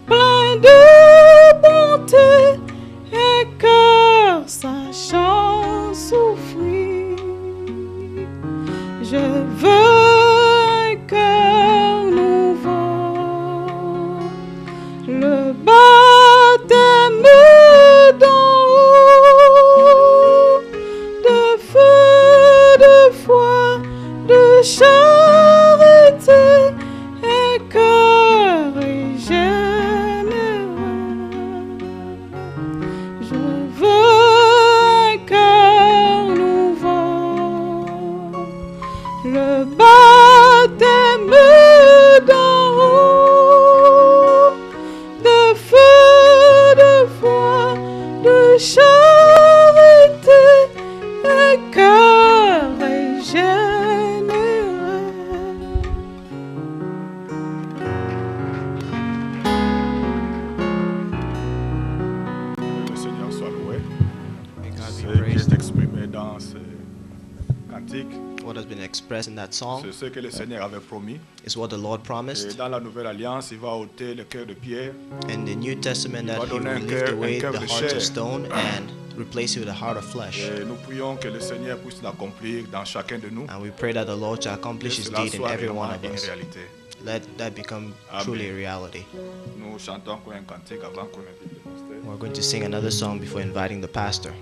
plein de bonté, un cœur sachant souffrir. Je veux un cœur nouveau, le baptême d'en haut, de feu, de foi, de charité, un cœur généreux. Je veux un cœur nouveau, le baptême d'en haut, de feu, de foi, de charité, un cœur généreux. Le Seigneur soit loué. May God Ce be qui praised. est exprimé dans ce cantique, What has been expressed in that song c'est ce que le Seigneur avait promis. is what the Lord Et promised. dans la Nouvelle Alliance, il va ôter le cœur de pierre. In the New Testament, that va He donner will un lift cœur- away un cœur the de hearts chair. of stone and replace it with a heart of flesh. Et nous prions que le Seigneur puisse l'accomplir dans chacun de nous. And we pray that the Lord shall Que accomplish His cela deed in soit every one réellement of une us. réalité. Let that become Amen. truly a reality. Nous chantons encore un cantique avant qu'on invite le pasteur. We're going to sing another song before inviting the pastor.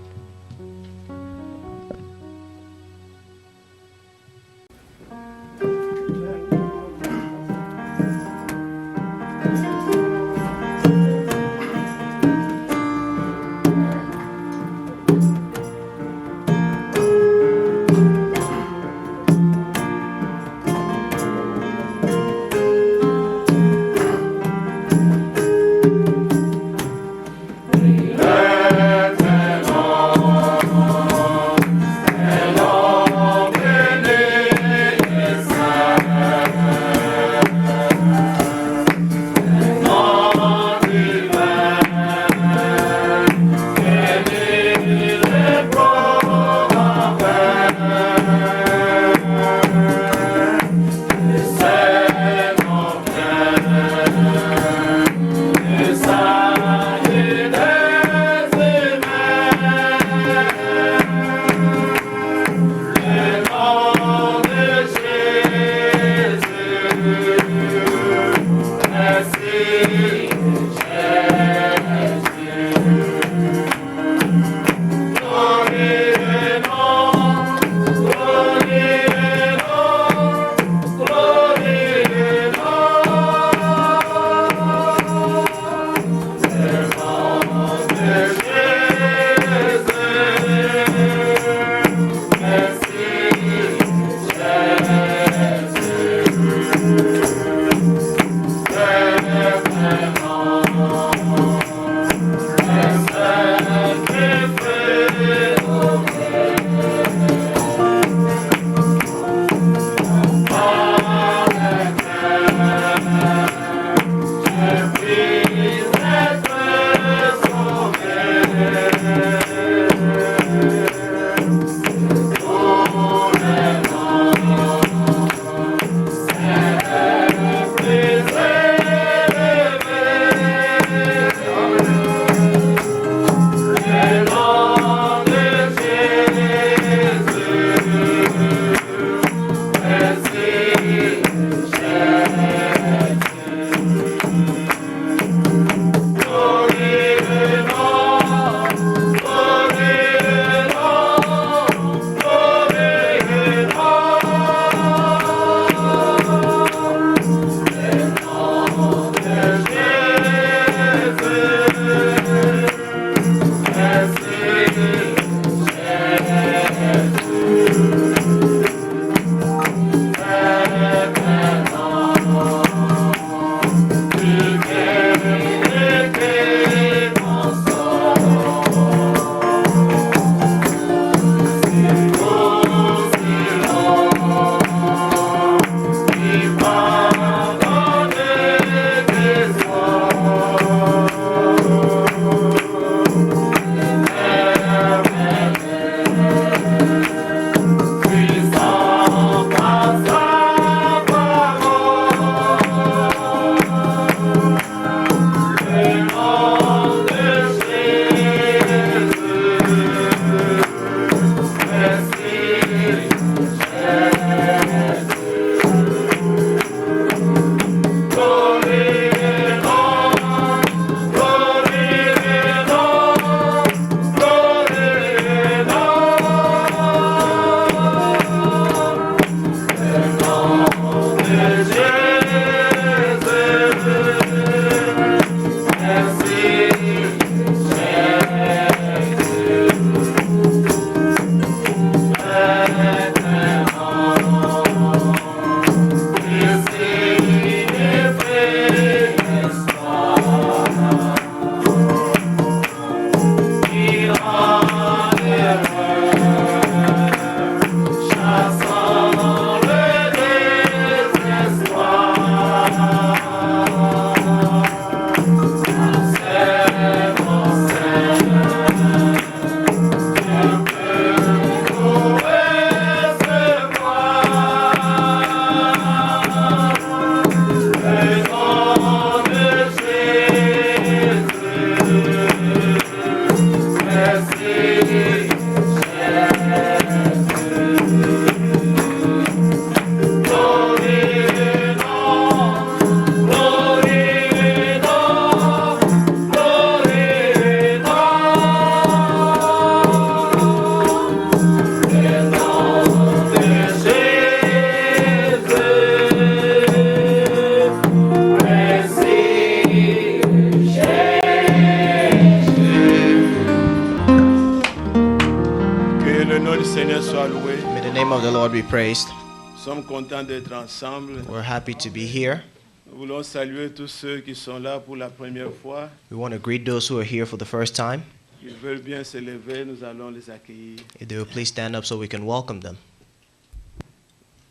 soit loué. May the name of the Lord be praised. Nous sommes contents d'être ensemble. We're happy to be here. Nous voulons saluer tous ceux qui sont là pour la première fois. We want to greet those who are here for the first time. Ils veulent bien se lever, nous allons les accueillir. If they will please stand up so we can welcome them.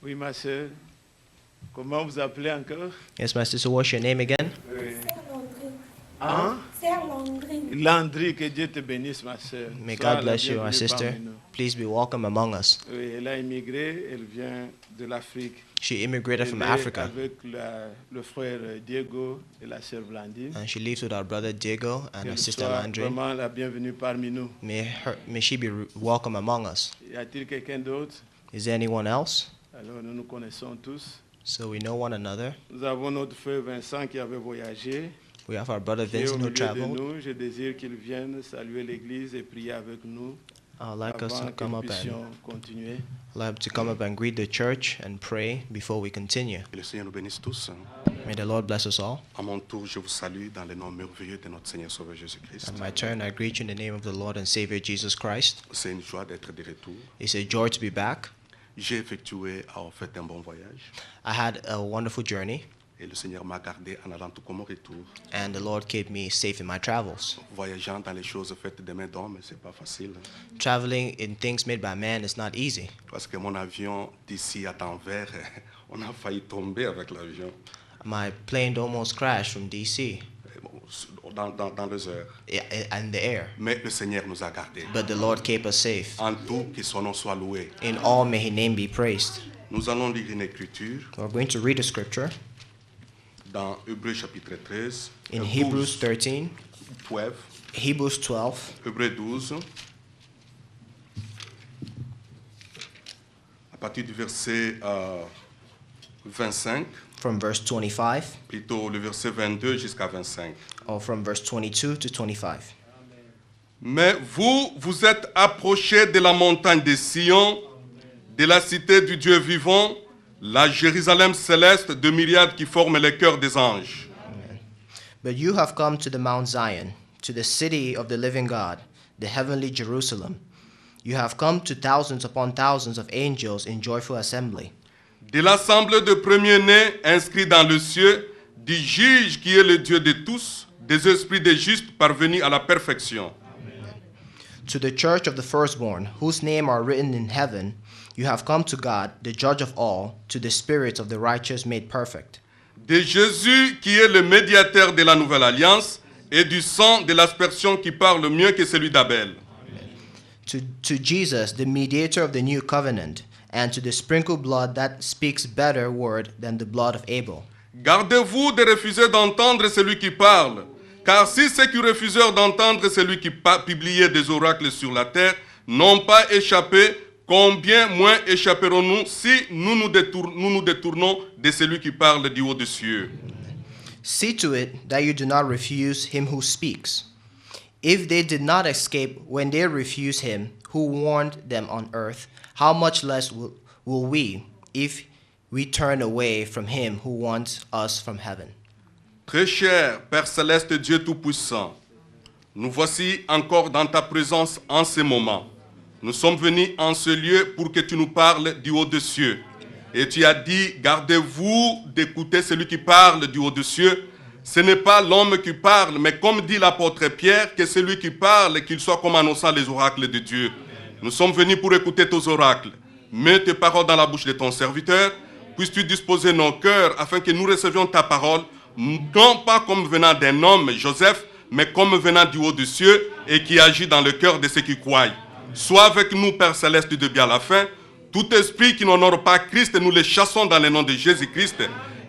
Oui, ma soeur. Comment vous appelez encore? Yes, my sister, what's your name again? Hein? Sœur Landry. Landry, que Dieu te bénisse, ma soeur. May Sois God la bless you, my bienvenue sister. parmi nous. Please be welcome among us. Oui, elle a immigré, elle vient de l'Afrique. She immigrated from Elle est Africa, avec le frère Diego et la sœur Blandine. and she lives with our brother Diego and our Qu'elle sister soit Landry. vraiment la bienvenue parmi nous. May she be welcome among us. Y a-t-il quelqu'un d'autre? Is there anyone else? Alors nous nous connaissons tous. So we know one another. Nous avons notre frère Vincent qui avait voyagé. We have our brother Et au Vincent who milieu de traveled. nous, je désire qu'il vienne saluer l'église et prier avec nous I'd like us avant to que come nous up and puissions continuer. greet the church and pray before we continue. Que le Seigneur nous bénisse tous. May the Lord bless us all. À mon tour, je vous salue dans le nom merveilleux de notre Seigneur Sauveur Jésus-Christ. At my turn, I greet you in the name of the Lord and Savior Jesus Christ. C'est une joie d'être de retour. It's a joy to be back. J'ai effectué en fait un bon voyage I had a wonderful journey, et le Seigneur m'a gardé en allant tout comme au retour. and the Lord kept me safe in my travels. Voyageant dans les choses faites de main d'homme, c'est pas facile Traveling in things made by man is not easy. parce que mon avion d'ici à Denver, on a failli tomber avec l'avion My plane almost crashed from DC dans les heures. in the air, Mais le Seigneur nous a gardés. but the Lord kept us safe. En tout, que son nom soit loué. In all, may His name be praised. Nous allons lire une écriture We're going to read a scripture dans Hébreux chapitre 13, in 12, Hebrews 13, 12, Hebrews 12, Hébreux 12, à partir du verset 25, from verse 25, plutôt le verset 22 jusqu'à 25. or from verse 22 to 25. Mais vous, vous êtes approchés de la montagne de Sion, de la cité du Dieu vivant, la Jérusalem céleste de myriades qui forment les cœurs des anges. But you have come to the Mount Zion, to the city of the living God, the heavenly Jerusalem. You have come to thousands upon thousands of angels in joyful assembly. De l'assemblée de premiers-nés inscrits dans le ciel, du juge qui est le Dieu de tous, des esprits des justes parvenus à la perfection. To the church of the firstborn, whose name are written in heaven, you have come to God, the judge of all, to the spirits of the righteous made perfect. De Jésus qui est le médiateur de la nouvelle alliance et du sang de l'aspersion qui parle mieux que celui d'Abel. To Jesus, the mediator of the new covenant, and to the sprinkled blood that speaks better word than the blood of Abel. Gardez-vous de refuser d'entendre celui qui parle, car si ceux qui refusèrent d'entendre celui qui publiait des oracles sur la terre n'ont pas échappé, combien moins échapperons-nous si nous nous détournons de celui qui parle du haut des cieux? See to it that you do not refuse him who speaks. If they did not escape when they refused him who warned them on earth, how much less will we if we turn away from him who warns us from heaven? Très cher Père céleste Dieu Tout-Puissant, nous voici encore dans ta présence en ce moment. Nous sommes venus en ce lieu pour que tu nous parles du haut des cieux. Et tu as dit, gardez-vous d'écouter celui qui parle du haut des cieux. Ce n'est pas l'homme qui parle, mais comme dit l'apôtre Pierre, que celui qui parle, qu'il soit comme annonçant les oracles de Dieu. Nous sommes venus pour écouter tes oracles. Mets tes paroles dans la bouche de ton serviteur. Puisses-tu disposer nos cœurs afin que nous recevions ta parole, non pas comme venant d'un homme, Joseph, mais comme venant du haut des cieux et qui agit dans le cœur de ceux qui croient. Sois avec nous, Père Céleste, de bien à la fin. Tout esprit qui n'honore pas Christ, nous les chassons dans le nom de Jésus-Christ.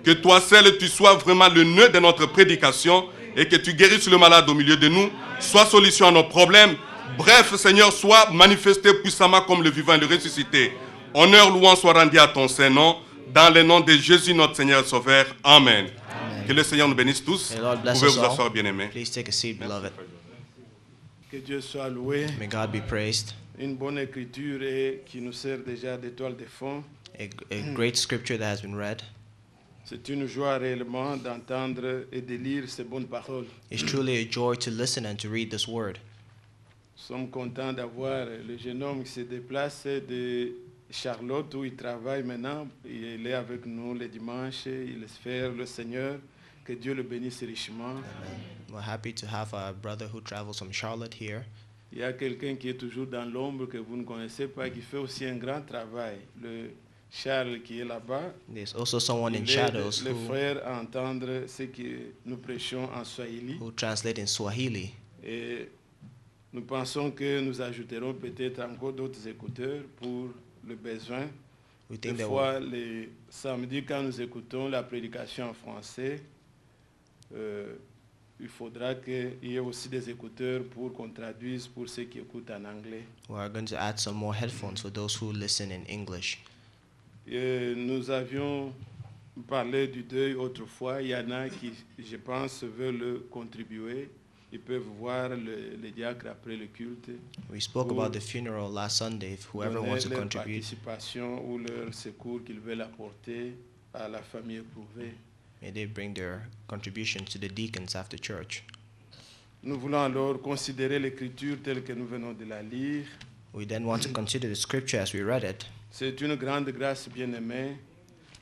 Que toi seul, tu sois vraiment le nœud de notre prédication et que tu guérisses le malade au milieu de nous. Sois solution à nos problèmes. Bref, Seigneur, sois manifesté puissamment comme le vivant et le ressuscité. Honneur, louange soit rendu à ton Saint-Nom. Dans le nom de Jésus, notre Seigneur et Sauveur. Amen. Que le Seigneur nous bénisse tous. May the Lord Vous bless pouvez us vous asseoir, all. bien-aimés. Please take a seat, beloved. Que Dieu soit loué. May God be praised. Une bonne écriture et qui nous sert déjà d'étoile de fond. A great scripture that has been read. C'est une joie réellement d'entendre et de lire ces bonnes paroles. It's truly a joy to listen and to read this word. sommes contents d'avoir le jeune homme qui se déplace de Charlotte où il travaille maintenant. Il est avec nous les dimanches, il espère le Seigneur. Que Dieu le bénisse richement. We're happy to have a brother who travels from Charlotte here. Il y a quelqu'un qui est toujours dans l'ombre que vous ne connaissez pas, qui fait aussi un grand travail. Le Charles qui est là-bas. There's also someone in Il shadows aide les frères à entendre ce que nous prêchons en Swahili. who translate in Swahili. Et nous pensons que nous ajouterons peut-être encore d'autres écouteurs pour le besoin. We Des think that fois, les samedis, quand nous écoutons la prédication en français, il faudra qu'il y ait aussi des écouteurs pour qu'on traduise pour ceux qui écoutent en anglais. we are going to add some more headphones for those who listen in English. Et nous avions parlé du deuil autrefois. Il y en a qui, je pense, veulent contribuer. Ils peuvent voir le diacre après le culte. We spoke about the funeral last Sunday. If whoever Donner wants to leur contribute, participation ou leur secours qu'ils veulent apporter à la famille éprouvée. may they bring their contributions to the deacons after church. Nous voulons alors considérer l'écriture telle que nous venons de la lire. We then want to consider the scripture as we read it. C'est une grande grâce, bien-aimée.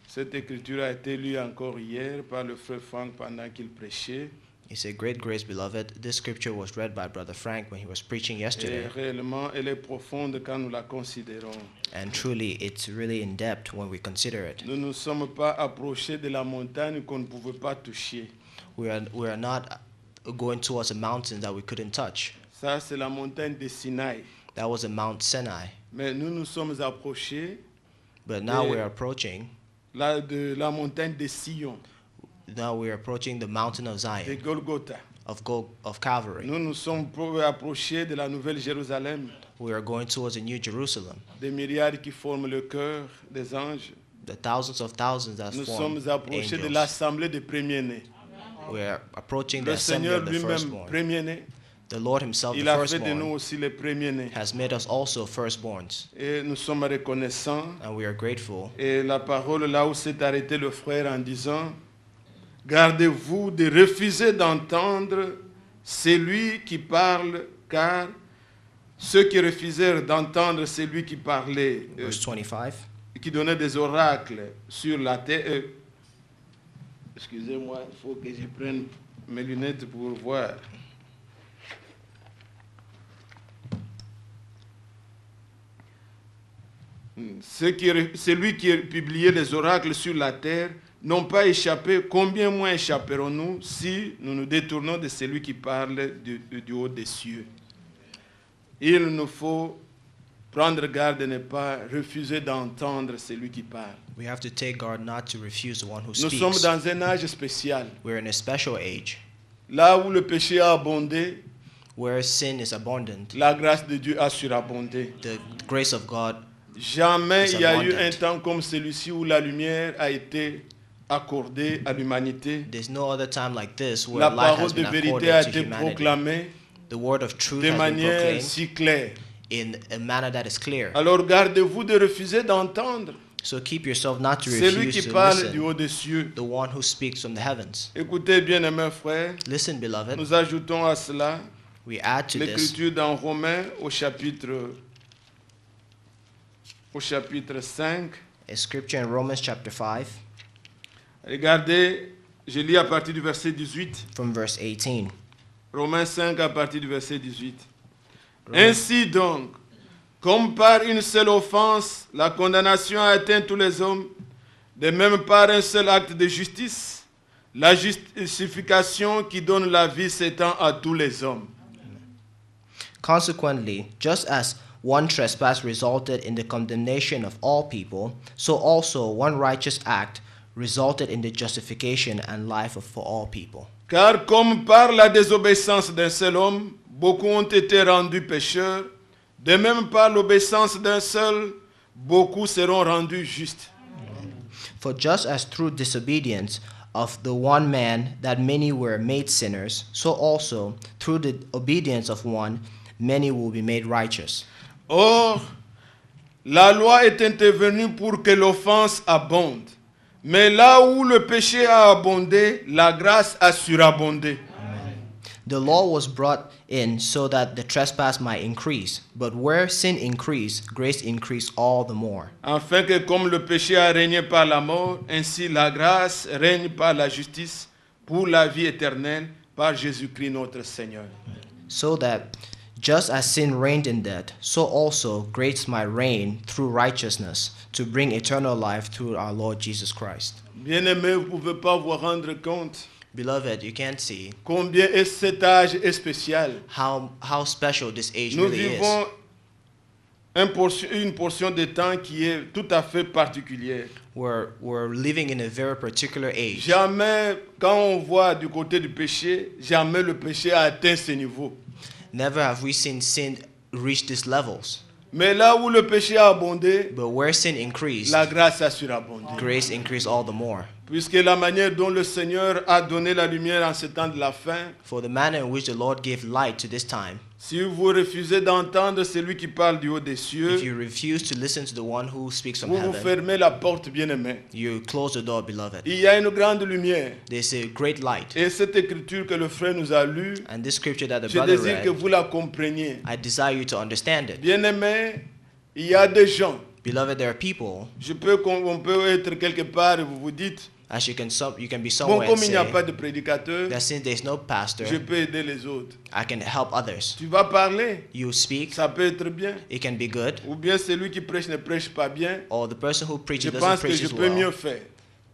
Cette écriture a été lue encore hier par le frère Frank pendant qu'il prêchait. It's a great grace, beloved. This scripture was read by Brother Frank when he was preaching Et yesterday. réellement, elle est profonde quand nous la considérons. And truly, it's really in depth when we consider it. Nous ne nous sommes pas approchés de la montagne qu'on ne pouvait pas toucher. We are not going towards a mountain that we couldn't touch. Ça, c'est la montagne de Sinaï. That was a Mount Sinai. Mais nous nous sommes approchés But now Yeah. we're approaching. de la montagne de Sion, Now we're approaching the mountain of de Zion, Golgotha. of Calvary. Nous nous sommes approchés de la Nouvelle Jérusalem, We are going towards the New Jerusalem. des myriades qui forment le cœur des anges. The thousands of thousands that Nous form sommes approchés de angels. l'assemblée des premiers-nés. We are approaching the Le assembly Seigneur of the lui-même, firstborn. premier-né, The Lord Himself, the il a fait de nous firstborn, aussi les premiers-nés. has made us also firstborns, Et nous sommes reconnaissants. and we are grateful. Et la parole là où s'est arrêté le frère en disant, gardez-vous de refuser d'entendre celui qui parle, car ceux qui refusèrent d'entendre celui qui parlait, Verse 25. qui donnait des oracles sur la terre. Excusez-moi, il faut que je prenne mes lunettes pour voir. Celui qui publiait les oracles sur la terre n'ont pas échappé. Combien moins échapperons-nous si nous nous détournons de celui qui parle du haut des cieux? Il nous faut prendre garde de ne pas refuser d'entendre celui qui parle. We have to take guard not to refuse the one who Nous sommes speaks. dans un âge spécial. We're in a special age Là où le péché a abondé, where sin is abundant. la grâce de Dieu a surabondé. The grace of God, Jamais il y a eu abundant. un temps comme celui-ci où la lumière a été accordée à l'humanité. there's no other time like this where La light has parole de been vérité a accorded to été humanity. proclamée The word of truth de has been manière proclaimed si claire. in a manner that is clear. Alors gardez-vous de refuser d'entendre So keep yourself not to celui refuse qui to parle du listen. haut des cieux. The one who speaks from the heavens. Écoutez bien, mes frères, Listen, beloved. nous ajoutons à cela We add to this l'écriture dans Romains au chapitre 5. a scripture in Romans chapter 5 Regardez, je lis à partir du verset 18. from verse 18. Romains 5 à partir du verset 18. Ainsi donc, comme par une seule offense, la condamnation a atteint tous les hommes, de même par un seul acte de justice, la justification qui donne la vie s'étend à tous les hommes. Consequently, just as one trespass resulted in the condemnation of all people, so also one righteous act resulted in the justification and life for all people. Car comme par la désobéissance d'un seul homme, beaucoup ont été rendus pécheurs, de même par l'obéissance d'un seul, beaucoup seront rendus justes. For just as through disobedience of the one man that many were made sinners, so also through the obedience of one, many will be made righteous. Or, la loi est intervenue pour que l'offense abonde. Mais là où le péché a abondé, la grâce a surabondé. The law was brought in so that the trespass might increase. But where sin increased, grace increased all the more. Afin que comme le péché a régné par la mort, ainsi la grâce règne par la justice pour la vie éternelle par Jésus-Christ notre Seigneur. So that just as sin reigned in death, so also grace might reign through righteousness to bring eternal life through our Lord Jesus Christ. Bien-aimés, vous ne pouvez pas vous rendre compte Beloved, you can't see combien cet âge est spécial. how special this age Nous really is. vivons une portion de temps qui est tout à fait particulière. We're living in a very particular age. Jamais, quand on voit du côté du péché, jamais le péché a atteint ce niveau. Never have we seen sin reach these levels. Mais là où le péché a abondé, But where sin increased, la grâce a surabondé. grace increased all the more. Puisque la manière dont le Seigneur a donné la lumière en ce temps de la fin, For the manner in which the Lord gave light to this time, si vous refusez d'entendre celui qui parle du haut des if cieux, you refuse to listen to the one who speaks from vous vous heaven, fermez la porte, bien-aimé. you close the door, beloved. Il y a une grande lumière. There's a great light. Et cette écriture que le frère nous a lue, And this scripture that the je brother désire que read, vous la compreniez. I desire you to understand it. Bien-aimé, il y a des gens. Beloved, there are people, On peut être quelque part et vous vous dites, as you can be bon, somewhere and comme il n'y a say pas de prédicateur, that since there's no pastor, je peux aider les autres. I can help others. Tu vas parler, You speak, ça peut être bien. it can be good, Ou bien celui qui prêche ne prêche pas bien. or the person who Je preaches doesn't pense que preach je as peux mieux well. faire.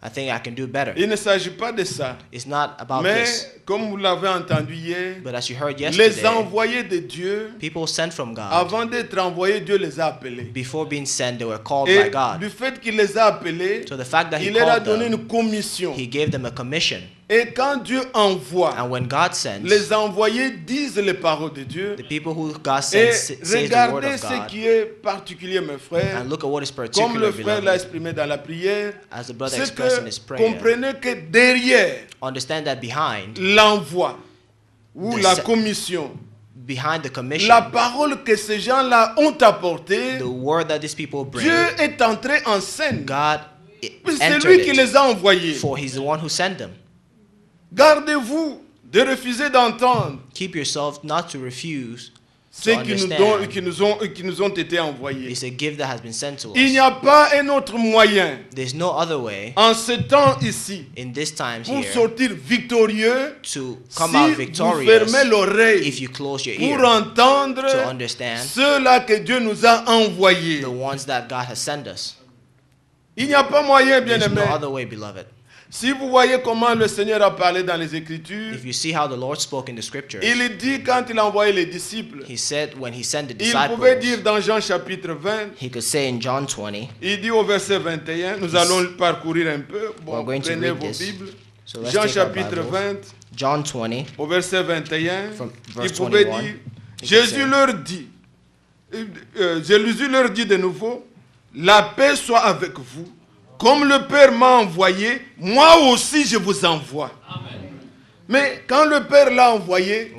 I think I can do better. Il ne s'agit pas de ça. It's not about Mais this. comme vous l'avez entendu hier, But as you heard les yesterday, envoyés de Dieu, people sent from God. avant d'être envoyés, Dieu les a appelés. Before being sent, they were called Et by God. du fait qu'il les a appelés, So the fact that He il leur a called donné them, une commission. He gave them a commission. Et quand Dieu envoie, And when God sends, les envoyés disent les paroles de Dieu. the people who God Et sends say the word regardez of ce God. qui est particulier, mes frères. And look at what is Comme particular, le frère l'a beloved. exprimé dans la prière, As the brother c'est expressed in his que prayer, comprenez que derrière understand that behind l'envoi ou The la se- commission, the commission, la parole que ces gens-là ont apportée, the word that these people bring, Dieu est entré en scène. God C'est entered lui qui it, les a envoyés. for He's the one who sent them. Gardez-vous de refuser d'entendre Keep yourself not to refuse ceux to qui understand. nous ont été envoyés. It's a gift that has been sent to Il n'y us. a pas un autre moyen There's no other way en ce temps ici in this times pour here sortir victorieux to come out si vous victorious fermez l'oreille if you close your pour ear entendre to understand ceux-là que Dieu nous a envoyés. the ones that God has sent us. Il n'y a pas moyen, There's bien-aimé. no other way, beloved. Si vous voyez comment le Seigneur a parlé dans les Écritures, If you see how the Lord spoke in the scriptures, il dit quand il a envoyé les disciples, He said when He sent the il pouvait dire disciples, dans Jean chapitre 20, He could say in John 20, il dit au verset 21, nous allons parcourir un peu, we're bon, going to prenez read vos this. Bibles. So let's Jean take our chapitre Bibles. 20, John 20, au verset 21, From il verse pouvait 21, dire, he Jésus could say, leur dit, Jésus leur dit de nouveau, la paix soit avec vous. Comme le Père m'a envoyé, moi aussi je vous envoie. Mais quand le Père l'a envoyé,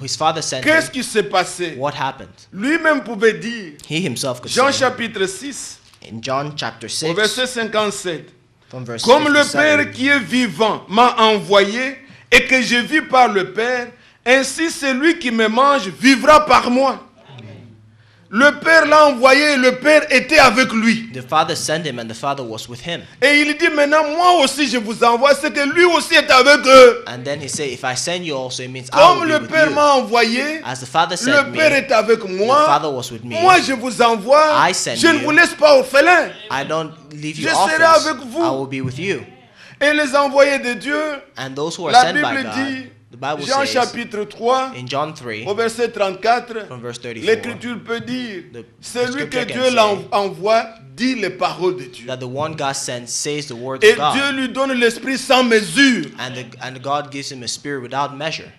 his father sent qu'est-ce him, qui s'est passé? what happened? Lui-même pouvait dire, He himself could Jean say chapitre 6, in John chapter au 6, verset 57, from verse comme le 57, Père qui est vivant m'a envoyé et que je vis par le Père, ainsi celui qui me mange vivra par moi. Le Père l'a envoyé et le Père était avec lui. the Father sent him and the Father was with him. Et il dit maintenant, moi aussi je vous envoie, c'est que lui aussi est avec eux. And then he said, if I send you also, it means I Comme will le be with Père you. m'a envoyé, As the Father le sent me, Père est avec the moi. Father was with me. Moi je vous envoie, I send je ne you. vous laisse pas orphelin. I don't leave you Je serai orphans. avec vous. I will be with you. Et les envoyés de Dieu, And those who are la sent by Bible God, dit, the Bible Jean says chapitre 3, in John 3, au verset 34, from verse 34, l'Écriture peut dire, The celui que scripture Dieu can say envoie dit les paroles de Dieu. that the one God sends says the words Et of God. Dieu lui donne l'esprit sans mesure. And God gives him a spirit without measure.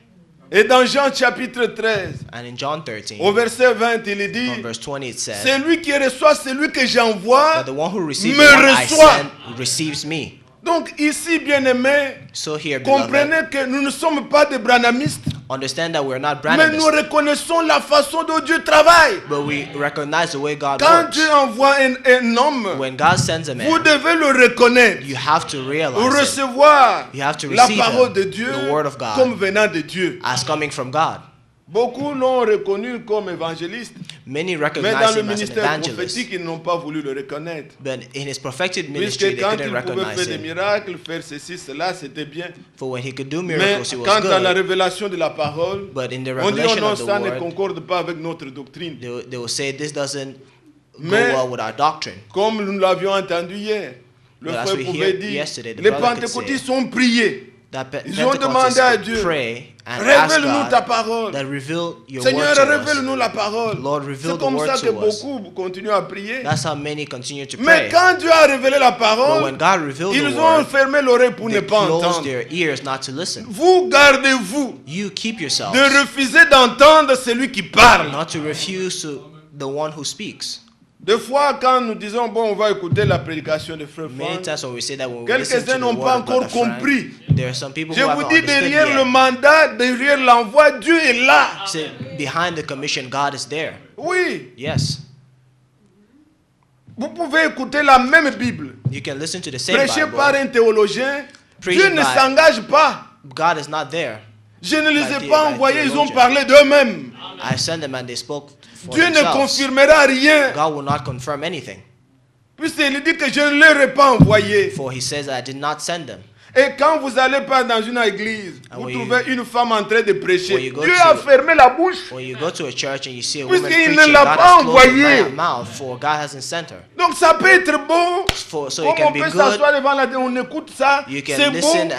Et dans Jean chapitre 13, And in John 13, au verset 20, il dit, from verse 20, it says celui qui reçoit celui que j'envoie that the one who receives me the one I reçoit. send receives me. Donc ici, bien-aimés, So here, beloved, comprenez que nous ne sommes pas des branhamistes. Understand that we're not Mais brand nous ambassadors, reconnaissons la façon dont Dieu travaille. but we recognize the way God Quand works. Dieu envoie un homme, When God sends a vous man, devez le reconnaître. you have to Ou realize it recevoir You have to la receive parole him, de Dieu the word of God. comme venant de Dieu. as coming from God. Beaucoup l'ont reconnu comme évangéliste, Many mais recognize dans le him as an ministère evangelist, prophétique, ils n'ont pas voulu le reconnaître. but in his prophetic Puisque ministry, they quand couldn't il pouvait recognize faire des him. miracles, faire ceci, cela, c'était bien. For when he could do Mais miracles, he was quant à la good. révélation de la parole, But in the on dit oh revelation non, of the ça ne word, concorde pas avec notre doctrine. they will say this doesn't go Mais- well with our doctrine. Comme nous l'avions entendu hier, le But as frère we pouvait hear dire, yesterday, the les brother could pentecôtistes ont prié. That Ils ont demandé à Pentecostals Dieu, could pray and ask révèle-nous ta God parole. that reveal your Seigneur, word to us. révèle-nous la parole. Lord, reveal C'est the comme word ça que to us. beaucoup continuent à prier. That's how many continue to Mais pray. quand Dieu a révélé la But parole, when God revealed the ils ont word, fermé l'oreille pour ne they pas closed entendre. their ears not to listen. Vous gardez-vous You keep yourselves de refuser d'entendre celui qui parle. not to refuse to the one who speaks. Des fois, quand nous disons, bon, on va écouter la prédication de Frère Many Franck, times when we say that when we listen to quelques-uns the n'ont word pas of encore Brother Frank, compris. there are some people Je who vous haven't dis, understood derrière le yet. mandat, derrière l'envoi, Dieu est là. Say, behind the commission, God is there. Oui, Yes, vous pouvez écouter la même Bible, you can listen to the same prêchée par Bible. un théologien. Preached Dieu ne by- s'engage pas. God is not there. Je ne les ai by pas the- envoyés, ils ont theologian. parlé d'eux-mêmes. I sent them and they spoke for Dieu ne themselves. confirmera rien. God will not confirm anything, Puisqu'il dit que je ne leur ai pas envoyé. for he says I did not send them. Et quand vous allez pas dans une église, And vous when trouvez une femme en train de when prêcher. you go Dieu to- a fermé la bouche. When you go to a church and you see a woman Puisqu'il ne preaching, l'a God pas has closed envoyée. her mouth, for God hasn't sent her. Donc ça peut être beau. So it Comme can on be peut good. s'asseoir devant la on écoute ça. You C'est can beau. listen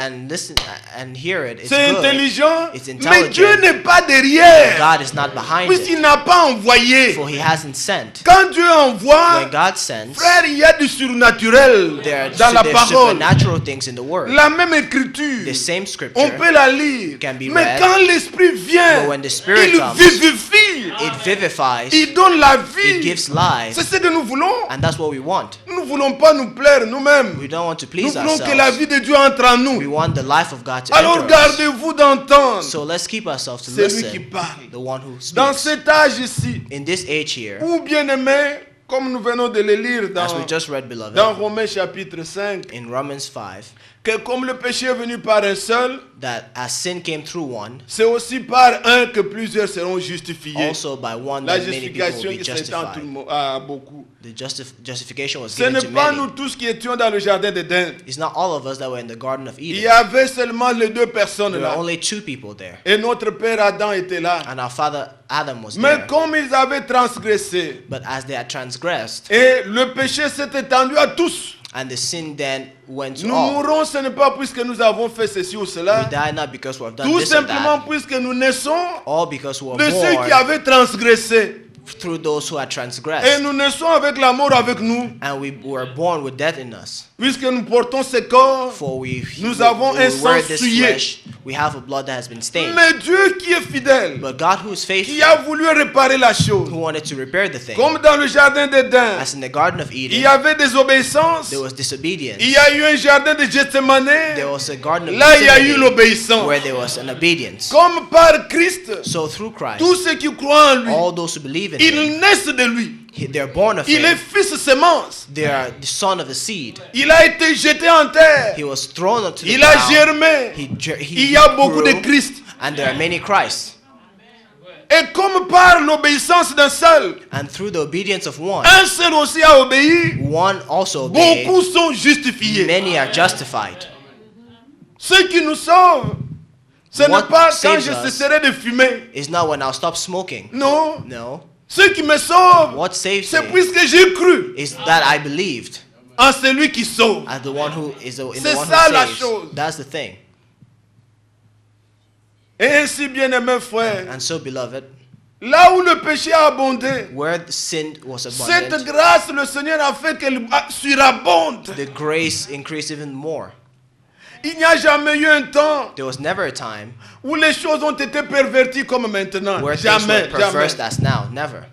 and hear it. It's C'est good. intelligent. It's Mais intelligent. Dieu n'est pas derrière. God is not behind Puisqu'il it, n'a pas envoyé. for he hasn't sent. Quand Dieu envoie, When God sends, frère, il y a du surnaturel there dans la there's parole. supernatural things in the word. La même écriture. The same On scripture, peut la lire. can be Mais read. quand l'esprit vient, But when the Spirit il comes, vivifie. it vivifies, Il donne la it vie. gives life, C'est ce que nous voulons. and that's what we want. Nous ne voulons pas nous plaire nous-mêmes. We don't want to Nous please voulons que la ourselves. vie de Dieu entre en We nous. want the life of God to Alors enter us. gardez-vous d'entendre. So let's keep ourselves to C'est lui qui listen, parle. the one who Dans speaks. cet âge ici, In this age here, ou bien aimé, comme nous venons de le lire as we dans, just read, beloved, dans Romains chapitre 5, in Romans 5, que comme le péché est venu par un seul, that as sin came through one, c'est aussi par un que plusieurs seront justifiés. also by one La that many people justification will be qui s'étend justified. à beaucoup. The justification was Ce given n'est to pas nous many. tous qui étions dans le jardin d'Éden. It's not all of us that were in the Garden of Il y Eden. avait seulement les deux personnes There were là. only two people there. Et notre père Adam était là. And our father Adam was Mais there. comme ils avaient transgressé, But as they had transgressed, et le péché s'est étendu à tous. and the sin then went to Nous all, mourrons, ce n'est pas puisque nous avons fait ceci ou we cela. die not because we have done Tout this or simplement that, puisque nous naissons all because we de were ceux qui born avaient transgressé. through those who had Et transgressed. nous naissons avec la mort avec nous. And we were born with death in us. Puisque nous portons ce corps. For Nous avons un sang wear this souillé. flesh, we have a blood that has been stained. Mais Dieu qui est fidèle, But God who is qui faithful, a voulu réparer la chose. who wanted to repair the thing, Comme dans le jardin d'Éden, as in the Garden of il y Eden, avait désobéissance. there was disobedience. Il y a eu un jardin de Gethsemane. There was a Garden of Là, il y a eu Gethsemane l'obéissance. where there was an obedience. Comme par Christ, So through Christ, tous ceux qui croient en lui, all those who believe in Him, ils naissent de lui. they're born of Il est Him. fils semence. They are the son of a seed. Il a été jeté en terre. He was thrown onto the Il a ground. germé. Il y a beaucoup de Christ. And there are many Christs. Et comme par l'obéissance d'un seul, And through the obedience of one, un seul aussi a obéi, one also obeyed. beaucoup sont justifiés. Many are justified. Ceux qui nous sauvent, ce n'est What pas quand saves je us cesserai de fumer. It's not when I'll stop smoking. Non. No. Ceux qui me sauvent, What saves c'est me puisque j'ai cru is that I believed en celui qui sauve. as the one who is in C'est the one ça who la saves. chose. That's the thing. Et ainsi, bien-aimés frères, And so, beloved, là où le péché a abondé, where the sin was cette abundant, grâce, le Seigneur a fait qu'elle surabonde. the grace increased even more. Il n'y a jamais eu un temps There was never a time où les choses ont été perverties comme maintenant. where things Jamais, were perversed jamais. as now. Never.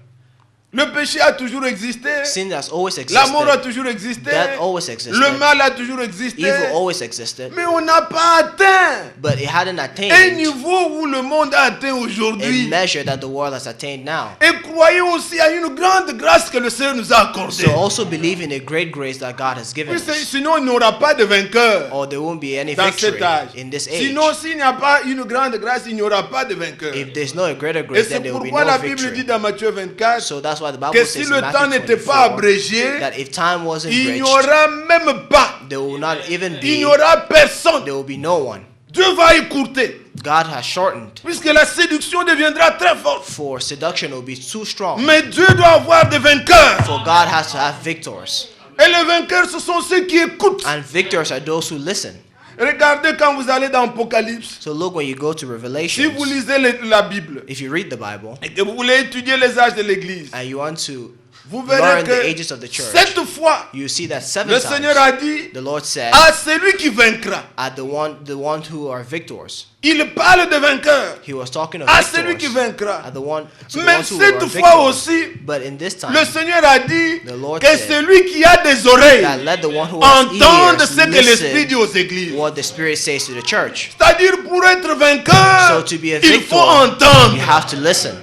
Le péché a toujours existé. Sin has always La mort a existed. toujours existé. Death always existed. Le mal a toujours existé. Evil always existed. Mais on n'a pas atteint But it hadn't un attained niveau où le monde a atteint a aujourd'hui. measure that the world has attained now. Et croyons aussi à une grande grâce que le Seigneur nous a accordée. So also believe in a great grace that God has given Oui, us. sinon, il n'y aura pas de vainqueur Or there won't be any dans victory cet âge. in this age. Sinon, s'il n'y a pas une grande grâce, il n'y aura pas de vainqueur. If there's no greater Et grace, c'est then there will be pourquoi no la Bible dit victory. dans Matthieu 24 So that's why the Bible que says si in le temps Matthew n'était pas 24 abrégé, that if time wasn't il n'y bridged, aura même pas, there will not even il be, n'y aura personne. there will be no one. Dieu va écourter, God has shortened, puisque la séduction deviendra très forte. for seduction will be too strong. Mais Dieu doit avoir des vainqueurs. For God has to have victors. Et les vainqueurs, ce sont ceux qui écoutent. And victors are those who listen. Regardez quand vous allez dans Apocalypse. So look, when you go to Si Revelation, vous lisez la Bible if you read the Bible, et que vous voulez étudier les âges de l'Église, and you want to vous verrez learn the que ages of the church, 7 fois, you see that le 7 Seigneur times a dit the Lord said, à celui qui vaincra. at the one who are victors. Il parle de vainqueur. He was talking of À celui qui victors. vaincra. At the one, to the Mais ones who cette are fois victors. aussi, But in this time, le Seigneur a dit The Lord que said celui qui a des oreilles that let the one who has entende ears ce que l'Esprit dit listen aux églises. what the Spirit says to the church. C'est-à-dire, pour être vainqueur, So to be a il faut victor, entendre. you have to listen.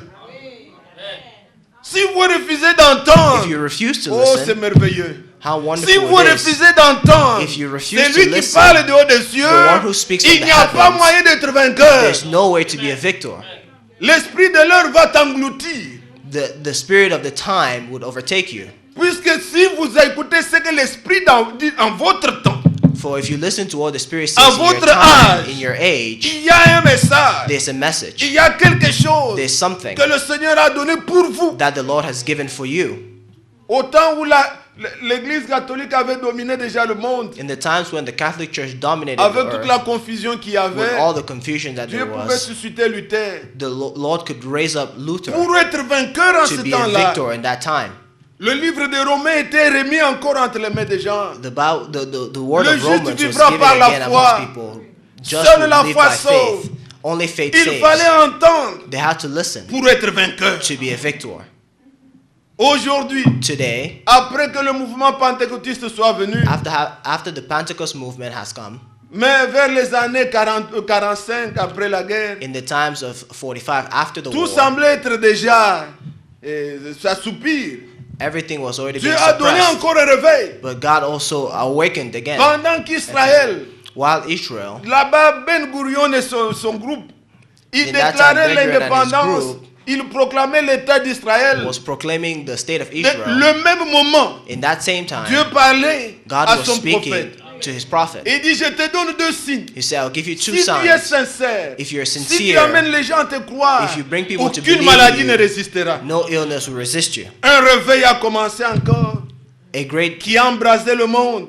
Si vous refusez d'entendre, If you refuse to oh, c'est listen, merveilleux. how Si wonderful vous it is. refusez d'entendre, If you refuse c'est lui to qui listen, parle de haut des cieux, the one who speaks from il the n'y a pas heavens, moyen d'être vainqueur. There's no way to be a victor. L'esprit de l'heure va t'engloutir. The spirit of the time would overtake you. Puisque si vous écoutez ce que l'esprit dit en votre temps, For if you listen to what the Spirit à says in your votre time, âge, in your age, il y a un message, there's a message. il y a quelque chose There's something que le Seigneur a donné pour vous. that the Lord has given for you. Au temps où l'Église catholique avait dominé déjà le monde, In the times when the Catholic Church dominated avec the toute earth, la confusion qu'il y with avait, all the confusion that Dieu there pouvait was, susciter Luther. the Lord could raise up Luther Pour être vainqueur en ce to be a temps-là, victor in that time. le livre des Romains était remis encore entre les mains des gens. The word Le of juste Romans was vivra given par la again foi. amongst people. Just Seule would la live foi by sauve. faith. Only faith Il fallait saves. entendre They had to listen pour être vainqueur. to be a victor. Aujourd'hui, Today, après que le mouvement pentecôtiste soit venu, after the Pentecost movement has come, mais vers les années 45 après la guerre, in the times of 45 after the tout war, semblait être déjà s'assoupir. everything was already Dieu being a donné suppressed. encore un réveil. But God also awakened again. Pendant qu'Israël, While Israel, là-bas, Ben Gurion et son groupe, ils In that déclaraient time, Ben Gurion and his l'indépendance. group Ils proclamaient l'État d'Israël. was proclaiming the state of De- Israel. Le même moment, In that same time, Dieu parlait God à was son speaking prophète. to his prophet. Il dit, je te donne deux signes. He said, I'll give you two Si tu es signs. sincère, If you're si tu sincere, amènes les gens à te croire, if you bring people to aucune believe maladie you, ne résistera. no illness will resist you. Un réveil a commencé encore, A great qui a embrasé le monde.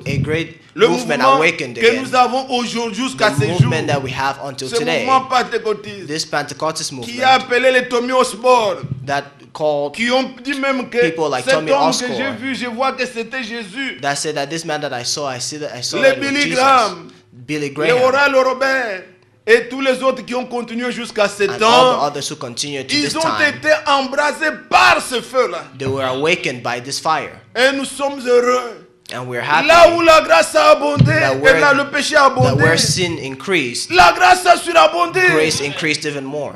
Le movement mouvement awakened que again. nous avons aujourd'hui jusqu'à The ces jours, movement that we have until ce today, mouvement pentecôtiste, this Pentecostal qui movement a appelé les Tommy Osborne, that called, qui ont dit même que People like cet Tommy homme Osborne, que j'ai vu, je vois que c'était Jésus. that said that this man that I saw Les that it was Billy Jesus. Graham, Billy les Graham Oral Robert et tous les autres qui ont continué jusqu'à ce and all the temps, others who continued to this ils ont time, été embrasés par ce feu-là. they were awakened by this fire. Et nous sommes heureux. And we're happy Là où la grâce a abondé, That et where- là le péché a that abondé, where sin increased, la grâce a surabondé. grace increased even more.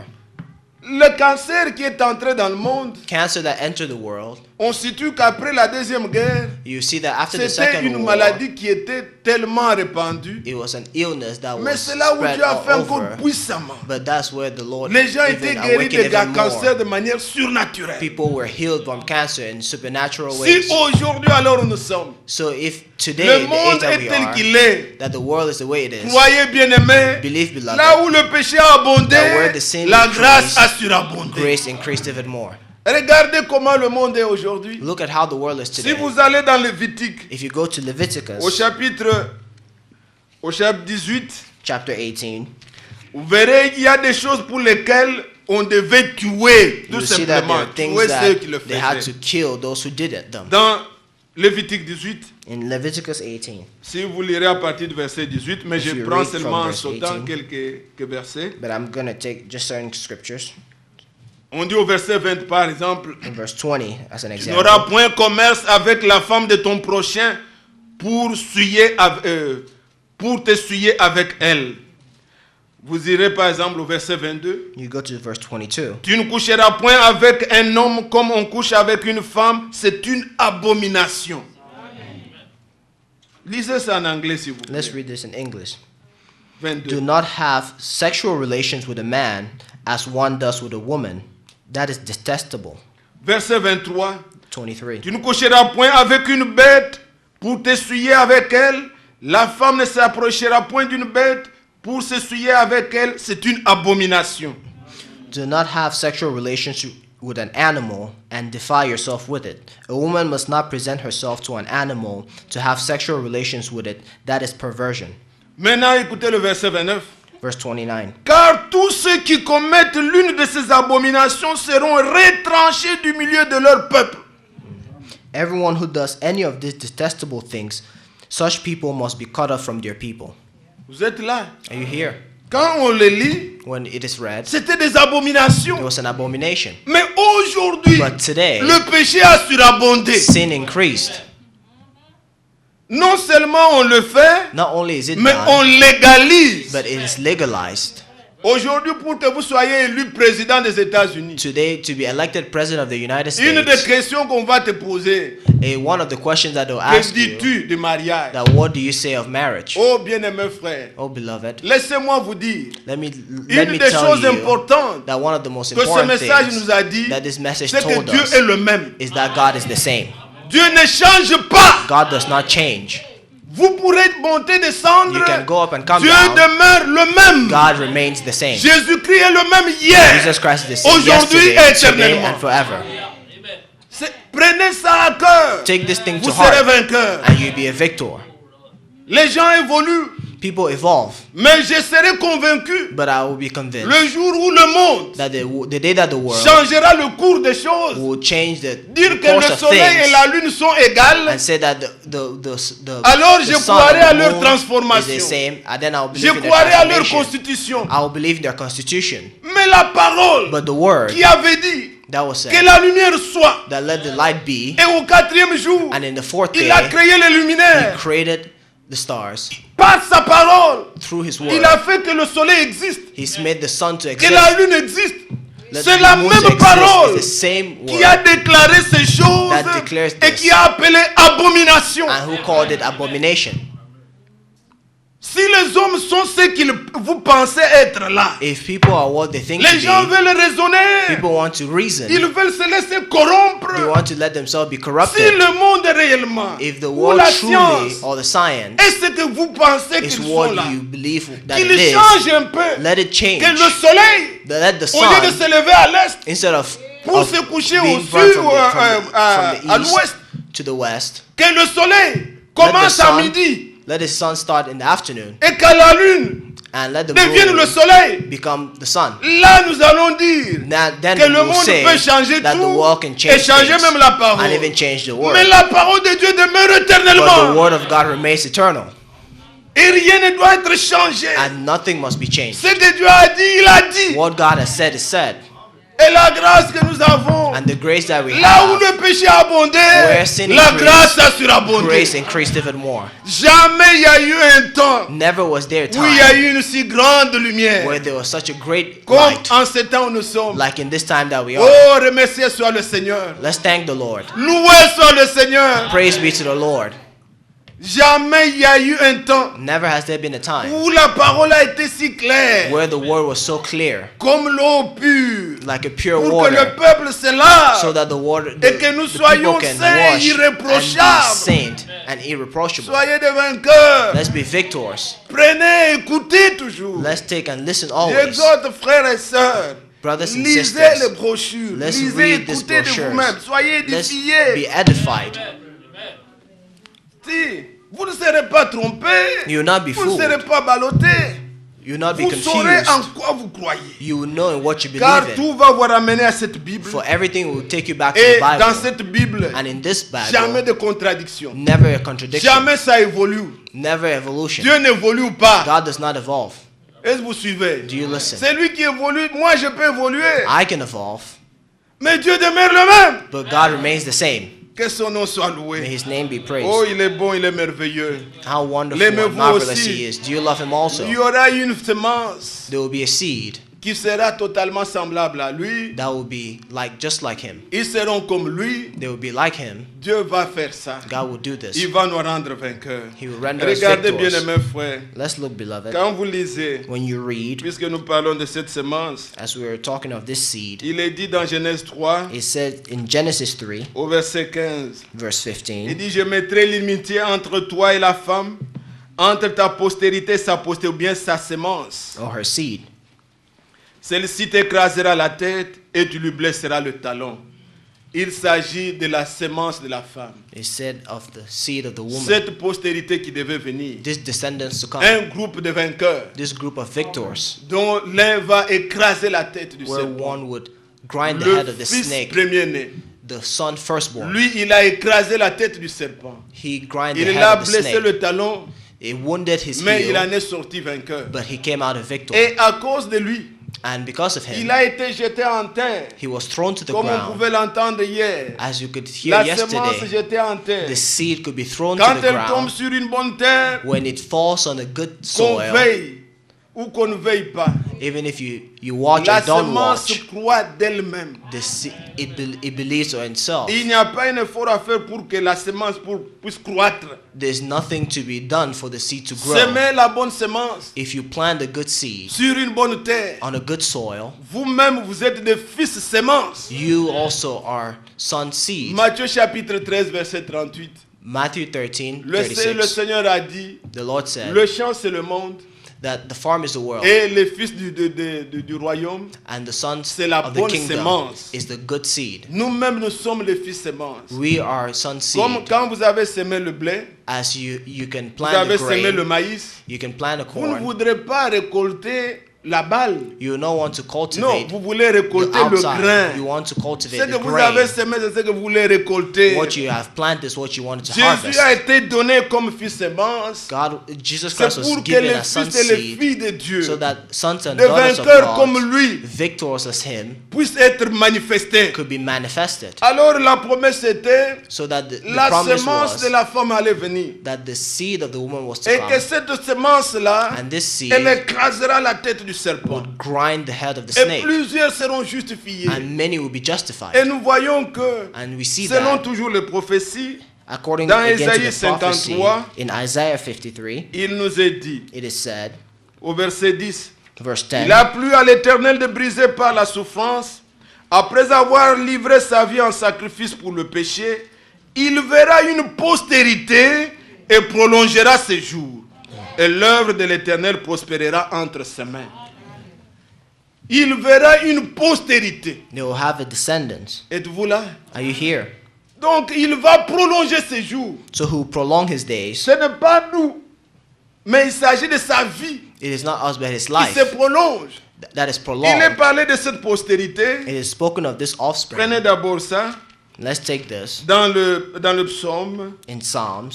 Le cancer qui est entré dans le monde, Cancer that entered the world, on situe qu'après la Deuxième Guerre, you see that after the c'était Second une War, maladie qui était tellement répandue. it was an illness that Mais was c'est là où spread Dieu a fait all encore over. puissamment. But that's where the Lord Les gens étaient even guéris awakened de even cancer more. de manière surnaturelle. People were healed from cancer in supernatural Si ways. aujourd'hui alors nous sommes, So if today, le the age monde that est we tel are, qu'il est, that the world is the way it is, croyez bien aimé, believe, beloved, là où le péché a abondé, that where the sin la grâce increased, a surabondé. grace increased even more. Regardez comment le monde est aujourd'hui. Look at how the world is Si today. vous allez dans Lévitique, If you go to Leviticus au chapitre 18, chapter 18, vous verrez qu'il y a des choses pour lesquelles on devait tuer, tout you see that there simplement, are things tuer ceux qui le that they had to faisaient. kill those who did it them. Dans Lévitique 18, In Leviticus 18, si vous lirez à partir du verset 18, mais If je you prends read from seulement en verse sautant 18. quelques versets. but I'm going to take just certain scriptures. On dit au verset 20 par exemple, In verse 20, as an tu example, n'auras point commerce avec la femme de ton prochain pour te souiller avec elle. Vous irez par exemple au verset 22. you go to verse 22. Tu ne coucheras point avec un homme comme on couche avec une femme, c'est une abomination. Lisez ça en anglais s'il vous plaît. Let's read this in English. 22. Do not have sexual relations with a man as one does with a woman. That is detestable. Verset 23. 23. Tu ne coucheras point avec une bête pour t'essuyer avec elle. La femme ne s'approchera point d'une bête pour s'essuyer avec elle. C'est une abomination. Do not have sexual relations with an animal and defile yourself with it. A woman must not present herself to an animal to have sexual relations with it. That is perversion. Maintenant, écoutez le verset 29. Verse 29. Car tous ceux qui commettent l'une de ces abominations seront retranchés du milieu de leur peuple. Everyone who does any of these detestable things, such people must be cut off from their people. Vous êtes là. Are you here? Quand on les lit, When it is read, c'était des it abominations. was an abomination. Mais aujourd'hui, But today, le péché a surabondé. sin increased. Non seulement on le fait, Not only is it mais on done, légalise. but it is legalized. Aujourd'hui, pour que vous soyez élu président des États-Unis, Today, to be elected president of the United une des States, questions qu'on va te poser, one of the questions that they'll que ask you, dis-tu de mariage? that what do you say of marriage? Oh bien-aimé frère, Oh, beloved, laissez-moi vous dire, let me une des tell choses you importantes that one of the most que ce important message things nous a dit, that this message c'est que told Dieu us est le même. is that God is the same. Dieu ne change pas. God does not change. Vous pourrez monter, descendre. You can go up and come Dieu down. demeure le même. God remains the same. Jésus-Christ est le même hier. Jesus Christ is the same Aujourd'hui yesterday, et today, éternellement. and forever. Prenez ça à cœur. Take this thing Vous to serez heart, vainqueur. and you'll be a victor. Les gens évoluent. People evolve, Mais je serai convaincu but I will be convinced le jour où le monde that the day that the world changera le cours des choses. will change the Dire que course le of soleil et things la lune sont égales. and say that Alors the je sun croirai à and the leur moon transformation. is the same, and then I'll Je believe in their croirai à leur transformation. constitution. I will believe in their constitution. Mais la parole But the word qui avait dit that was que said, la lumière soit, that let the light be, et au quatrième jour, and in the fourth il a day, créé les he luminaires. created the stars Par sa parole, through his il word. a fait que le soleil existe, He's made the sun to que la exist. lune existe. Let C'est the la moon même exist. parole It's the same qui a word, déclaré ces choses that declares et this. qui a appelé abomination. and who called it abomination. Si les hommes sont ceux qu'ils vous pensez être là, If people are what they think les gens to be, veulent raisonner, people want to reason. ils veulent se laisser They corrompre. want to let themselves be Si corrupted. le monde réellement, If the ou world la truly, science, or the science, est ce que vous pensez is qu'ils what sont là, you believe that qu'il it is, change un peu, let it change. que le soleil, Let the au lieu de se sun, lever à l'est, instead of pour se coucher au being sud brought ou from à the l'ouest, east to the west, que le soleil commence à sun- midi let the sun start in the afternoon, et que la lune and let the devienne le moon soleil. become the sun. Là, nous allons dire Then que le we'll monde say peut changer that the tout world can et change changer things, même la parole. and even change the word. Mais la parole de Dieu demeure But the éternellement. word of God remains eternal, Et rien ne doit être changé. and nothing must be changed. Ce que Dieu a dit, il a dit. What God has said is said, Et la grâce que nous avons, and the grace that we là où have, le péché a abondé, where sin la increased, grâce a surabondé. grace increased even more. Jamais il y a eu un temps Never was there a où il y a time eu une si grande lumière. where there was such a great Comme light, en ce temps où nous sommes. like in this time that we are. Oh, remercié soit le Seigneur. Let's thank the Lord. Loué soit le Seigneur. Praise be to the Lord. Jamais il y a eu un temps Never has there been a time où la parole a été si claire, where the word was so clear, comme l'eau pure, like a pure pour que le water, peuple se lave. so that the water, Et que nous the soyons people can saints, wash and be irréprochables. saint and irreproachable. Soyez des vainqueurs. Let's be victors. Prenez, écoutez toujours. Let's take and listen always. J'exhorte frères et sœurs. Brothers and Lisez sisters, les brochures. let's Lisez, read these écoutez de brochures. vous-même. Soyez Let's be édifiés. edified. Si vous ne serez pas trompés, You will not be vous ne fooled. serez pas ballottés. You will not be Vous saurez en confused. quoi vous croyez. You will know in what you Car believe in. tout va vous ramener à cette Bible. For everything will take you back to Et the dans Bible. cette Bible, And in this jamais Bible, de contradiction. never a contradiction. Jamais ça évolue. Never evolution. Dieu n'évolue pas. God does not evolve. Est-ce que vous suivez? Do you listen? C'est lui qui évolue. Moi, je peux évoluer. I can evolve. Mais Dieu demeure le même. But God remains the same. Que son nom soit May loué. his name be praised. Oh, il est bon, il est merveilleux. How wonderful L'aimez-vous and marvelous aussi? he is. Do you love him also? Il y aura une semence There will be a seed qui sera totalement semblable à lui. that will be just like him. Ils seront comme lui. They will be like him. Dieu va faire ça. God will do this. Il va nous rendre vainqueurs. He will render us Regardez bien, victors. mes frères. Let's look, beloved. Quand vous lisez, When you read, puisque nous parlons de cette semence, as we were talking of this seed, il est dit dans Genèse 3, it said in Genesis 3, au verset 15, verse il 15, dit, je mettrai l'amitié entre toi et la femme, entre ta postérité et sa postérité, ou bien sa semence. or her seed. Celle-ci t'écrasera la tête et tu lui blesseras le talon. Il s'agit de la semence de la femme. It said of the seed of the woman. Cette postérité qui devait venir. This descendants to come. Un groupe de vainqueurs This group of victors, dont l'un va écraser la tête du where serpent. one would grind the Le head of the fils snake, premier-né. the son firstborn. Lui, il a écrasé la tête du serpent. He grind the Il head a of the blessé snake. le talon, It wounded his mais il en heel, est sorti vainqueur. but he came out a victor. Et à cause de lui, And because of il him, a été jeté en terre, he was thrown to the comme on ground. pouvait l'entendre hier. As you could hear La semence yesterday, jetée en terre. the seed could be thrown Quand to the elle tombe ground. sur une bonne terre, When it falls on a good qu'on soil, veille ou qu'on ne veille pas, even if you watch la or don't semence watch, croît d'elle-même. it believes in itself. Il n'y a pas un effort à faire pour que la semence puisse croître. There's nothing to be done for the seed to grow. Semez la bonne semence If you plant a good seed sur une bonne terre. on a good soil, Vous-même, vous êtes des fils semences. you also are son seed. Matthieu chapitre 13, verset 38. Matthew 13, Le 36, Seigneur a dit, the Lord said le champ c'est le monde that the farm is the world, et les fils du royaume, and the sons c'est la of the bonne kingdom semence. is the good seed. Nous-mêmes, nous sommes les fils semences. We are son Comme seed. quand vous avez semé le blé, As you can vous plant the avez semé le grain, maïs, you can plant a vous ne corn. voudrez pas récolter la balle. You don't want to Non, cultivate vous voulez the récolter le outside. grain. You want to Ce cultivate que the vous avez grain. semé, c'est ce que vous voulez récolter. What you have planted is what you wanted to Jésus harvest. a été donné comme fils semence. Jesus C'est Christ was pour que given les as son fils et les seed filles de Dieu, so that sons and des daughters of vainqueurs comme God, lui, victors as him, puissent être manifestés. could be manifested. Alors la promesse était, So that the la promise semence de was la femme allait venir. that the seed of the woman was to Et come, que cette semence-là, and this seed elle écrasera la tête du serpent. would grind the head of the Et snake, plusieurs seront justifiés. and many will be Et justified. nous voyons que, And we see selon that, toujours les prophéties, according dans again to Ésaïe the prophecy 53, in Isaiah 53, il nous est dit, it is said, au verset 10, verse il 10, a plu à l'Éternel de briser par la souffrance. Après avoir livré sa vie en sacrifice pour le péché, il verra une postérité et prolongera ses jours. Et l'œuvre de l'Éternel prospérera entre ses mains. Il verra une postérité. they will have a descendants. Êtes-vous là? Are you here? Donc il va prolonger ses jours. So who prolong his days. Ce n'est pas nous, mais il s'agit de sa vie It is not us, but his qui life se prolonge. that is Il est prolonged. parlé de cette postérité. It is spoken of this offspring. Prenez d'abord ça Let's take this dans le psaume in Psalms,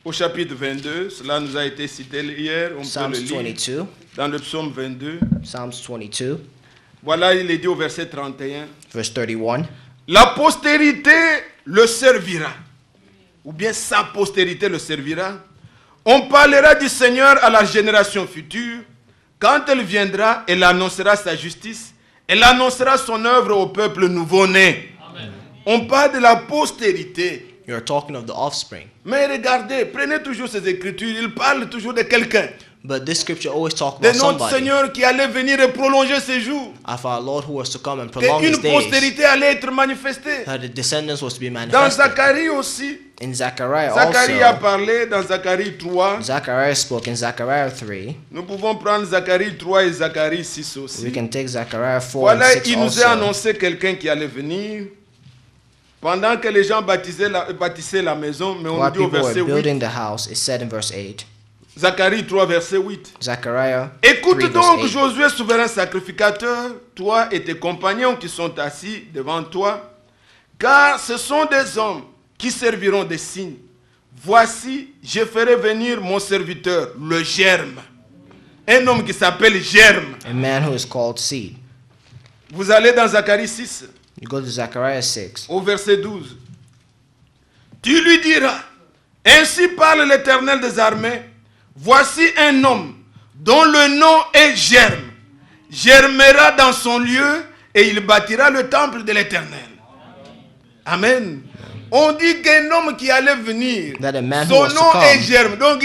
au chapitre 22. Cela nous a été cité hier. On peut Psalms le lire 22, dans le psaume 22. Psalms 22, Voilà, il est dit au verset 31. verse 31. La postérité le servira. Ou bien sa postérité le servira. On parlera du Seigneur à la génération future. Quand elle viendra, elle annoncera sa justice. Elle annoncera son œuvre au peuple nouveau-né. On parle de la postérité. You're talking of the offspring. Mais regardez, prenez toujours ces écritures. Il parle toujours de quelqu'un. But this scripture always talks De about notre somebody, Seigneur qui allait venir et prolonger ses jours. of our Lord who was to come and prolong his Qu'une days, postérité allait être manifestée. that the descendants was to be Dans manifested. Zacharie aussi. In Zechariah Zacharie a also, parlé dans Zacharie 3. Zechariah spoke in Zechariah 3. Nous pouvons prendre Zacharie 3 et Zacharie 6 aussi. We can take Zechariah 4 and Voilà, 6 il nous a also. annoncé quelqu'un qui allait venir. Pendant que les gens bâtissaient la maison, mais on While dit au people verset were 8. building the house, it said in verse 8. Zacharie 3, verset 8. Zechariah 3, Écoute verse donc, 8. Josué, souverain sacrificateur, toi et tes compagnons qui sont assis devant toi, car ce sont des hommes qui serviront des signes. Voici, je ferai venir mon serviteur, le germe. Un homme qui s'appelle germe. A man who is called seed. Vous allez dans Zacharie 6, You go to Zechariah 6. au verset 12. Tu lui diras, ainsi parle l'Éternel des armées, voici un homme dont le nom est Germe, germera dans son lieu et il bâtira le temple de l'Éternel. Amen. On dit qu'un homme qui allait venir, That a man who son was to nom come. est Germe. Donc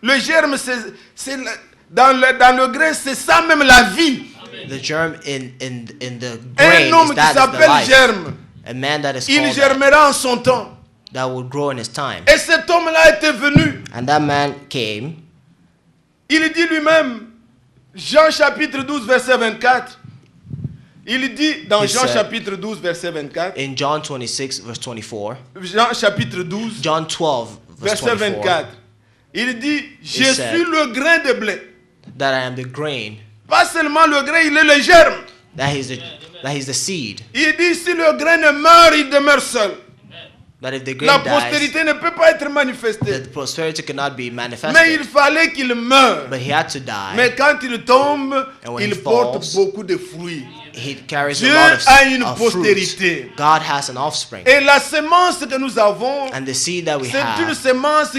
le germe, dans le grec, c'est ça même la vie. The germ in the Un grain homme is qui that is the s'appelle life. Germe, A man that is il called germera en son temps. that will grow in his time. Et cet homme-là était venu. And that man came. Il dit lui-même, Jean chapitre 12, verset 24. Il dit dans He Jean said- chapitre 12, verset 24. In John 26, verse 24. Jean chapitre 12, John 12, verse verset 24. 24. Il dit, je said- suis le grain de blé. That I am the grain. Pas seulement le grain, il est le germe. That he's the seed. Il dit, si le grain ne meurt, il demeure seul. That if the La grain dies, postérité ne peut pas être manifestée. the prosperity cannot be Mais il manifested. fallait qu'il meure. But he had to die. Mais quand il tombe, And when il he porte falls, beaucoup de fruits. He carries Dieu a lot a une of postérité. fruit. God has an offspring. Et la semence que nous avons, And the seed that we c'est une have semence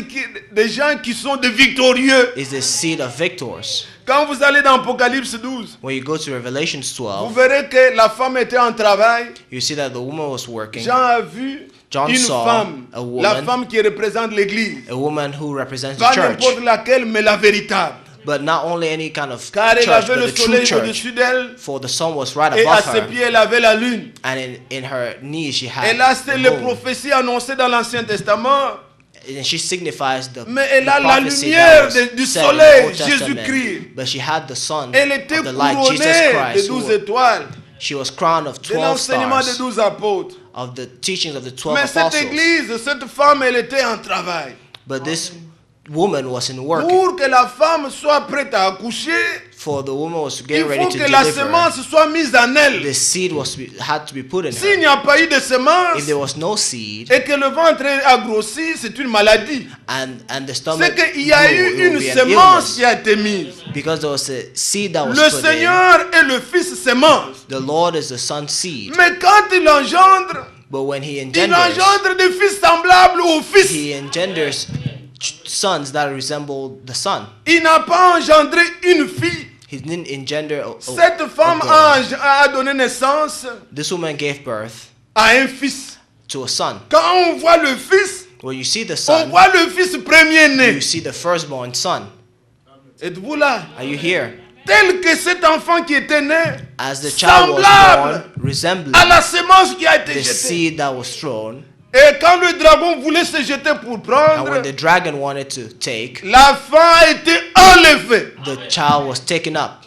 des gens qui sont des victorieux. is the seed of victors. Quand vous allez dans Apocalypse 12, When you go to Revelations vous 12, verrez que la femme était en travail. you see that the woman was working. Jean a vu John une saw femme, a woman, la femme qui représente l'église. a woman who represents the Pas church. n'importe laquelle, mais la véritable. But not only any kind of Car elle church, avait but le the true soleil church. au-dessus d'elle. For the sun was right Et à above ses her. pieds, elle avait la lune. And in her knees she had Et là, c'est the les moon. prophéties annoncées dans l'Ancien Testament. And she signifies the, Mais elle the a la prophecy lumière that was du said in the soleil, Old Testament. Jésus-Christ. But she had the sun Elle était of the light, Jesus couronnée de Christ. 12 étoiles. She was crowned of De 12 l'enseignement des stars, 12 apôtres. of the teachings of the 12 Mais cette apostles. église, cette femme, elle était en travail. But this woman was in work. Pour que la femme soit prête à accoucher, For the woman was il getting ready faut to que la deliver. semence soit mise en elle. The seed had to be put in S'il her. n'y a pas eu de semence If there was no seed et que le ventre a grossi, c'est une maladie. and the C'est stomach qu'il y a grew, eu it would une be an semence illness. qui a été mise. Because there was a seed that was Le put in. Seigneur et le Fils semence. The Lord is the son's seed. Mais quand il engendre, But when he il engenders, engendre des fils semblables au Fils. he engenders sons that resemble the son. Il n'a pas engendré une fille. He didn't engender Cette femme girl. a donné naissance This woman gave birth à un fils. to a son. Quand on voit le fils, When you see the on son, voit le fils premier-né. you see the firstborn son. Êtes-vous là? Are you here? Tel que cet enfant qui était né, As the child was semblable born, resembling à la semence qui a été the jetée. seed that was thrown. Et quand le dragon voulait se jeter pour And prendre, when the dragon wanted to take, l'enfant a été enlevé. the child was taken up.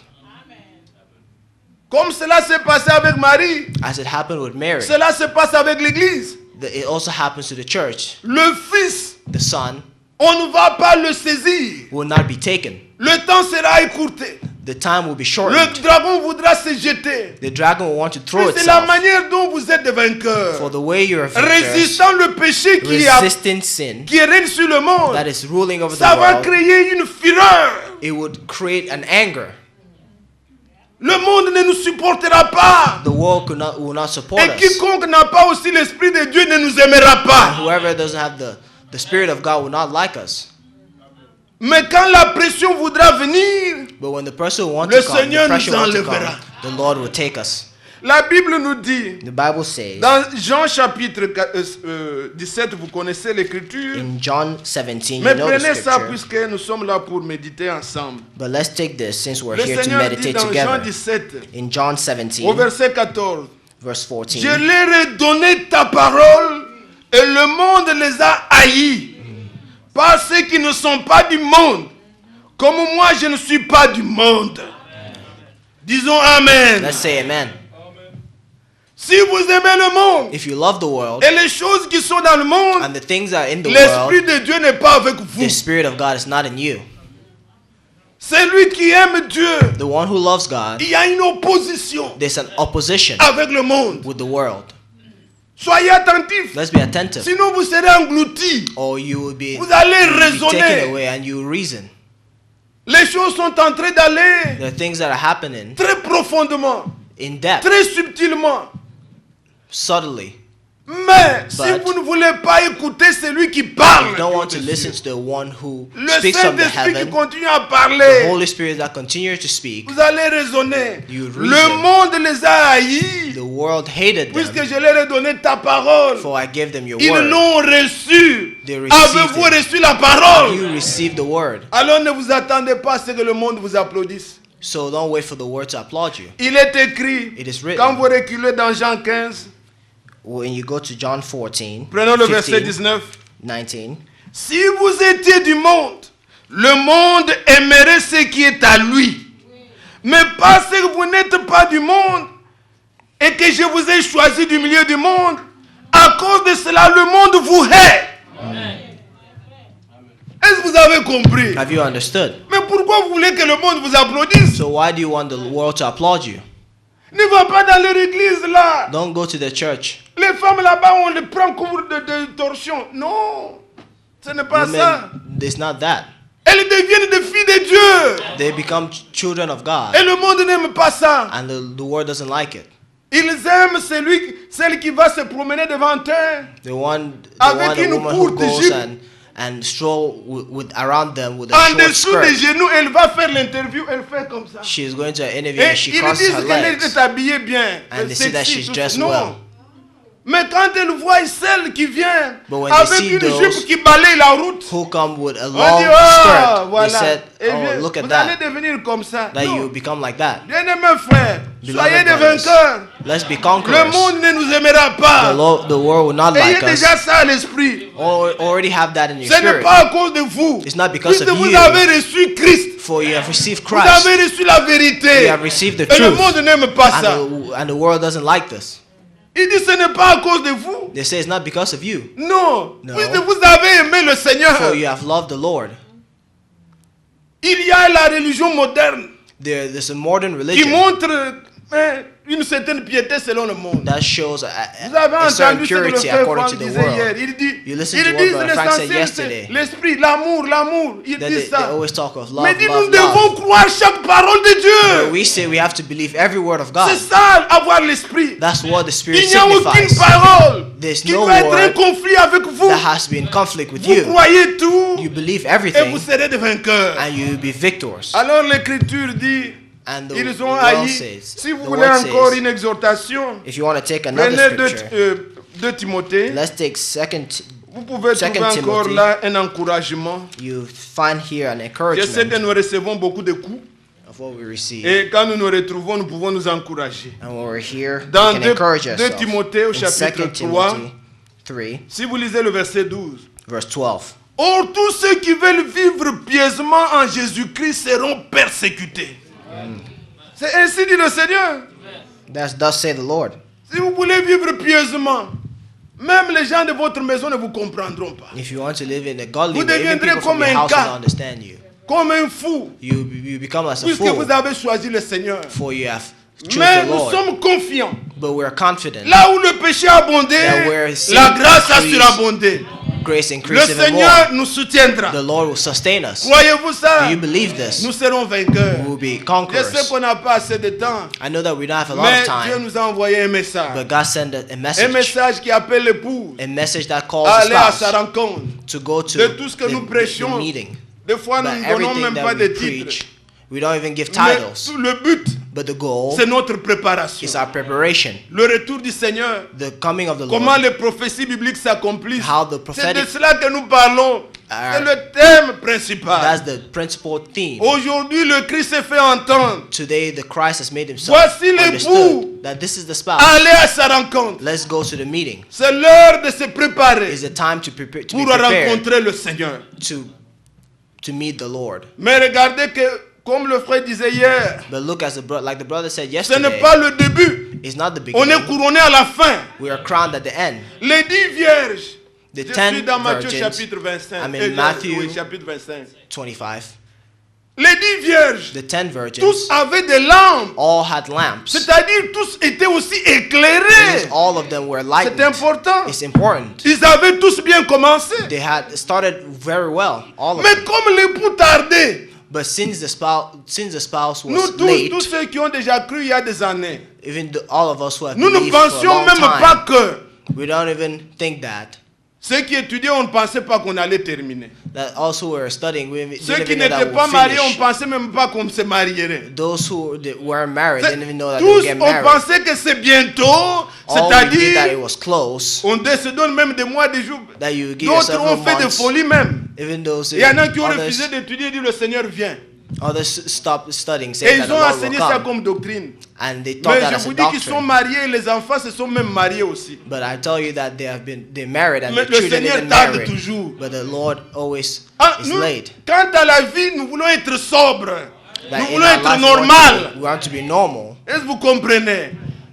Comme cela s'est passé avec Marie, As it happened with Mary, cela se passe avec l'Église. it also happens to the church. Le Fils, The son on ne va pas le saisir. will not be taken. Le temps sera écourté. The time will be Le shortened. dragon voudra se jeter. The dragon will want to throw Mais c'est la itself. manière dont vous êtes des For vainqueurs. the way you're victors, Résistant le péché resisting sin qui règne sur le monde, that is ruling over the ça va world, créer une fureur. it would create an anger. Le monde ne nous supportera pas. The world will not support Et us. quiconque n'a pas aussi l'Esprit de Dieu ne nous aimera pas. Whoever doesn't have the Spirit of God will not like us. Mais quand la pression voudra venir, But when the person who wants Le to come, Seigneur the pressure nous wants to enlèvera. come, the Lord will take us. la Bible nous dit, The Bible says dans Jean chapitre 17, vous connaissez l'écriture. in John 17, Mais you know the prenez ça scripture. puisque nous sommes là pour méditer ensemble. But let's take this since we're Le here to Seigneur dit meditate dans Jean together. 17, In John au 17, verset 14, verse 14, je leur ai donné ta parole et le monde les a haïs. Pas ceux qui ne sont pas du monde. Comme moi, je ne suis pas du monde. Disons Amen. let's say amen. Si vous aimez le monde If you love the world et les choses qui sont dans le monde, and the things that are in the l'Esprit world, de Dieu n'est pas avec vous. the Spirit of God is not in you. Celui qui aime Dieu, The one who loves God, il y a une opposition there's an opposition avec le monde. with the world. Soyez attentifs. Let's be attentive, Sinon, vous serez engloutis. or you will be, Vous allez taken raisonner. away and you will reason. Les choses sont en train d'aller The things that are happening très profondément. in depth, très subtilement. subtly. Mais si But- vous ne voulez pas écouter celui qui You parle, don't want to du listen ciel, to the one who le speaks from the Saint-Esprit qui heaven, continue à the parler, Holy Spirit that continues to speak. vous allez raisonner. You Le reason. monde les a haïs, The world hated puisque them, je leur ai donné ta parole. for I gave them your Ils word. l'ont reçu. They received Avez-vous it. reçu la parole? You received the word. Alors ne vous attendez pas à ce que le monde vous applaudisse. So don't wait for the word to applaud you. Il est écrit, It is written. quand vous reculez dans Jean 15, When you go to John 14, prenons le verset 15, 19. 19, Si vous étiez du monde, le monde aimerait ce qui est à lui. Mais parce que vous n'êtes pas du monde et que je vous ai choisi du milieu du monde, à cause de cela, le monde vous hait. Est-ce que vous avez compris? have you understood? Mais pourquoi vous voulez que le monde vous applaudisse? So why do you want the world to applaud you? Ne va pas dans leur église là. Don't go to the church. Les femmes là-bas, on les prend cours de torsion. Non, ce n'est pas ça. Women, it's not that. Elles deviennent des filles de Dieu. They become children of God, Et le monde n'aime pas ça. and the world doesn't like it. Ils aiment celle qui va se promener devant eux. Avec The une woman who courte goes jupe. and stroll with around them with a En short dessous des skirt. genoux, elle va faire l'interview. Elle fait comme ça. She is going to an interview Et and she ils crosses disent her qu'elle legs. est habillée bien. And they say that sexy, she's tout dressed ça. Non. well. Mais quand elle voit celle qui vient But when they avec see une those jupe qui balaye la route, Who come with a on long dit, ah, skirt. voilà. They said, Eh oh, bien, look at vous allez that. devenir comme ça. That Non. you become like that. Bien-aimés frères, Beloved soyez des brothers, vainqueurs. Let's be Le conquerors. monde ne nous aimera The, pas. the world will not Ayez like us. déjà ça à l'esprit. Already have that in your Ce n'est spirit. pas à cause de vous. It's not because Puisque of vous you. avez reçu Christ. For you have received Vous Christ. avez reçu la vérité. You have received the Et le truth. monde n'aime pas ça. And the world doesn't like this. Il dit ce n'est pas à cause de vous. They say it's not because of you. Non. No. Puisque vous avez aimé le Seigneur. For you have loved the Lord. Il y a la religion moderne There's a modern qui religion montre une certaine piété selon le monde. that shows Vous avez a certain entendu ce que le purity frère according Franck to the disait hier. world. Il dit, You ils listened to what disent Brother Frank said l'essentiel yesterday. c'est l'esprit, l'amour. Ils That disent they ça. always talk of love, Mais dit, nous love, devons love. croire chaque parole de But Dieu. we say we have to believe every word of God. C'est ça, avoir l'esprit. That's what the Spirit Il n'y a aucune signifies. parole There's qui no doit être en word conflit avec vous. That has to be in conflict with Vous you. croyez tout You believe et everything vous serez des vainqueurs. and you will be victors. Alors l'écriture dit, And the ils ont world haï. says, Si vous the voulez word encore says, une exhortation, if you want to take another prenez scripture, 2 Timothée. let's take second. Vous pouvez trouver Second encore Timothy. là un encouragement. You find here an Je sais que encouragement nous recevons beaucoup de coups. of what we receive. Et quand nous nous retrouvons, nous pouvons nous encourager. And when we're here, Dans we can encourage 2 ourselves. Timothée au In chapitre 2 3, Timothy 3, si vous lisez le verset 12. verse 12. Or, tous ceux qui veulent vivre pieusement en Jésus-Christ seront persécutés. C'est ainsi dit le Seigneur. That's thus say the Lord. Si vous voulez vivre pieusement, même les gens de votre maison ne vous comprendront pas. If you want to live in a godly Vous way, even deviendrez people from comme your un house will gars. not understand you. Comme un fou, You become as a puisque fool, vous avez choisi le Seigneur. for you have chosen Mais the nous Lord. sommes confiants. But we're confident Là où le péché a abondé, That where sin la grâce a increased, surabondé. grace Le increase even Seigneur more. nous soutiendra. The Lord will sustain us. Croyez-vous ça? Do you believe this? Nous serons vainqueurs. We will be Je conquerors. sais qu'on n'a pas assez de temps, I know that we don't have a lot mais of Dieu time, nous a envoyé un message. but God sent a Un message. message qui appelle l'épouse A message that calls à the aller à sa spouse rencontre. to go to De tout ce que nous the prêchons, meeting. Des fois, nous But ne donnons everything même that pas de we titres. preach, we don't even give Mais titles. le but, But the goal c'est notre préparation. is our preparation. Le retour du Seigneur. The coming of the Comment Lord. les prophéties bibliques s'accomplissent. How the C'est de prophetic, cela que nous parlons. Are- C'est le thème principal. that's the principal theme. Aujourd'hui, le Christ s'est fait entendre. Today, the Christ has made himself Voici l'époux. understood that this is the spouse. Allez à sa rencontre. Let's go to the meeting. C'est l'heure de se préparer It's the time to prepare, to be pour prepared rencontrer le Seigneur. to meet the Lord. Mais regardez que, comme le frère disait hier, But look, like the brother said ce n'est yesterday, pas le début. it's not the On est beginning. couronné à la fin. We are crowned at the end. Les 10 vierges. The Je 10 suis dans Matthieu virgins. chapitre 25. I'm in Matthew Oui, chapitre 25. 25. Les 10 vierges, The 10 virgins tous avaient des lampes. all had lamps. C'est-à-dire tous étaient aussi Because éclairés. all of them were C'est lightened. important. It's important. Ils avaient tous bien commencé. They had started very well, all of Mais them. comme l'époux tardait, But since the spouse nous was tous, late, tous ceux qui ont déjà cru il y a des années, Even all of us who have Nous ne believed for a pensions long même time, pas que we don't even think that. ceux qui étudiaient, on ne pensait pas qu'on allait terminer. That also were studying, we didn't Ceux qui even know n'étaient that pas we'll mariés, on ne finish. pensait même pas qu'on se marierait. Those who weren't married didn't even know that they would Tous, get on married. pensait que c'est bientôt, All we did that it c'est-à-dire, was close. on se donne même des mois, des jours. That you give D'autres yourself ont fait des months. folies même. Even those Il y en a qui ont others, refusé d'étudier et dit le Seigneur vient. others stopped studying, Et saying that ils the ont Lord will enseigné ça come. comme doctrine. And they taught Mais that je as a vous dis qu'ils sont doctrine. mariés, les enfants se sont même mariés aussi. But I tell you that they're married and Mais the le children Seigneur even tarde married. toujours. But the Lord always Ah, is nous, late. quant à la vie, nous voulons être sobres. That Nous in voulons our être life, normal. we want to be normal. Est-ce que vous comprenez?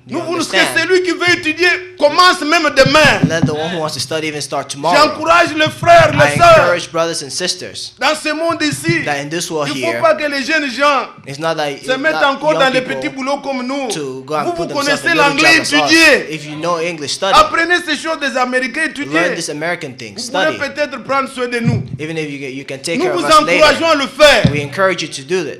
You Nous voulons que understand? celui qui veut étudier commence même demain. Let the one who wants to study even start tomorrow. J'encourage les frères, I les sœurs encourage brothers and sisters dans ce monde ici. that in this world Il ne faut here, pas que les jeunes gens it's not that se mettent not encore dans young les people petits boulots comme nous. to go and Vous, put vous themselves connaissez in little l'anglais, jobs as us. étudiez. If you know English, study. Apprenez ces choses des Américains, Learn étudiez. this American thing. Vous pouvez Study. peut-être prendre soin de nous. Even if you can take Nous care vous of us later. encourageons à le faire. We encourage you to do that.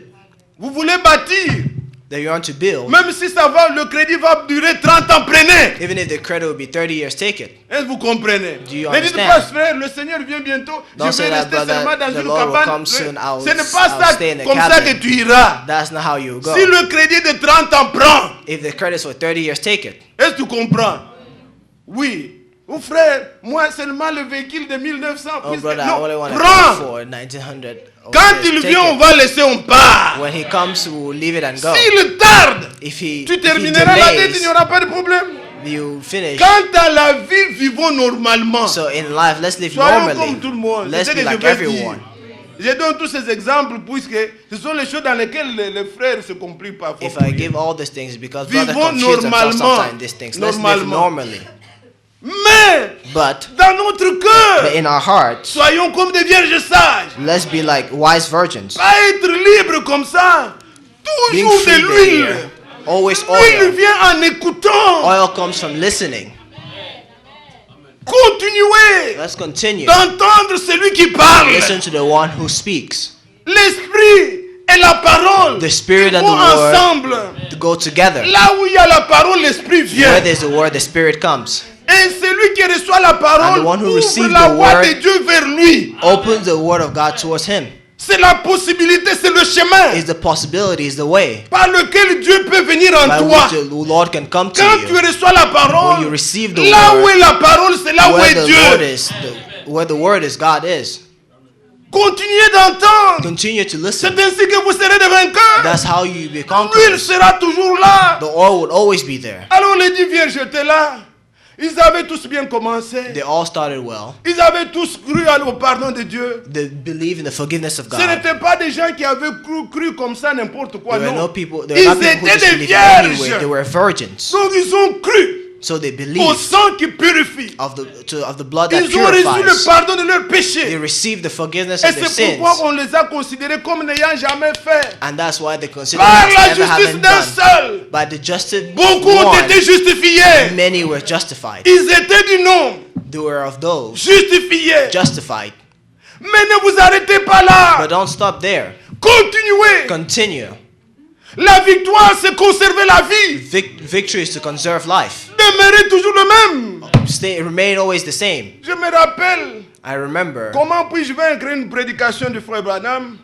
Vous voulez bâtir. That you want to build. Même si ça va, le crédit va durer 30 ans, prenez. Even if the credit will be 30 years, take it. Est-ce que vous comprenez? Do you Ne dites understand? pas, frère, le Seigneur vient bientôt. Don't Je say vais that, rester brother, seulement dans the une Lord will cabane. come soon, I'll Ce n'est pas ça stay in a comme ça cabin. que tu iras. That's not how you go. Si le crédit de 30 ans prend, If the credit's for 30 years, take it. est-ce que tu comprends? Oui. Ou frère, moi seulement le véhicule de 1900. Oh, puisque- brother, I non, only want to prends. pay for 1900. Quand il Take vient, on it. va laisser, on part. When he comes, we'll leave it and go. S'il tarde, If he, tu if he termineras la dette, il n'y delays, aura pas de problème. you finish. Quant à la vie, vivons normalement. So in life, let's live Soyons normally. comme tout le monde. Let's C'est be ce que like je veux everyone. dire. Je donne tous ces exemples puisque ce sont les choses dans lesquelles les frères se compliquent parfois. If I give all these things, because brothers Vivons confuse themselves normalement. sometimes in these things. Let's live Normalement. normally. Mais But dans notre but cœur, in our hearts, soyons comme des vierges sages. let's be like wise virgins. Pas être libre comme ça. Being Toujours de free l'huile. there. Always L'huile oil. vient en écoutant. Oil comes from listening. Continuez Let's continue. d'entendre celui qui parle. Listen to the one who speaks. L'esprit et la parole The spirit and vont the word ensemble. to go together. Là où il y a la parole, l'esprit Where vient. there's the word, the spirit comes. Et celui qui reçoit la parole And the one who ouvre receives la the voie word de Dieu vers lui. Opens the word of God towards him. C'est la possibilité, c'est le chemin Is the possibility, is the way par lequel Dieu peut venir by en toi. which the Lord can come to Quand tu you. reçois la parole, When you receive the là word, où est la parole, c'est là où Where est the Lord Dieu. is, where the word is, God is. Continuez d'entendre. Continue to listen. C'est ainsi que vous serez des vainqueurs. That's how you be L'huile conquerors. sera toujours là. The oil will always be there. Alors les 10 vierges étaient là. Ils avaient tous bien commencé. They all started well. Ils avaient tous cru au pardon de Dieu. They believe in the forgiveness of Ce God. n'étaient pas des gens qui avaient cru comme ça n'importe quoi. There were Non. no people. There were not Ils people who étaient just des believed in any way. vierges. They were virgins. Donc ils ont cru So they au believed sang qui purifie. of the blood that Ils ont reçu le purifies. pardon de leurs They péchés. received the forgiveness Et of their c'est sins. pourquoi on les a considérés comme n'ayant jamais fait. And that's why they consider Par us la never justice having d'un done. seul, By the justice beaucoup ont one, été justifiés. many were justified. Ils étaient du nombre, They were of those justifiés. justified. Mais ne vous arrêtez pas là. But don't stop there. Continuez. Continue. La victoire, c'est conserver la vie. Victory is to conserve life. Demeurer toujours le même. Remain always the same. Je me rappelle, I remember comment puis-je vaincre une prédication du frère Branham.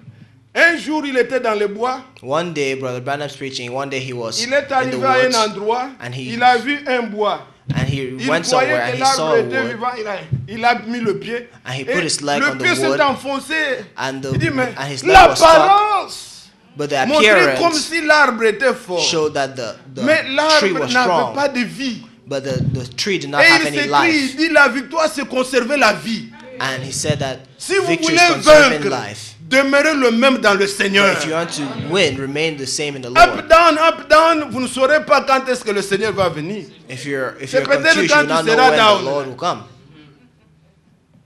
Un jour, il était dans les bois. one day, Brother Branham's preaching. One day he was Il est in the arrivé à un woods endroit. and he- Il a vu un bois. and he Il went croyait somewhere and que he saw l'arbre a était wood vivant. Il a mis le pied. and he Et put his leg le on the pied wood s'est enfoncé. and Il dit, mais and his leg was stuck. l'apparence But the montrait comme appearance si l'arbre était fort. showed that the Mais tree l'arbre was n'avait strong, pas de vie. but the tree did not Et have il any s'écrit, life. il dit la victoire c'est conserver la vie. And he said that Si vous victory voulez is conserving vaincre, life. demeurez le même dans le Seigneur. But if you want to win, remain the same in the Up, Lord. down, vous ne saurez pas quand est-ce que le Seigneur va venir. If you're C'est peut-être confused, quand you will not tu know seras when down. the Lord will come.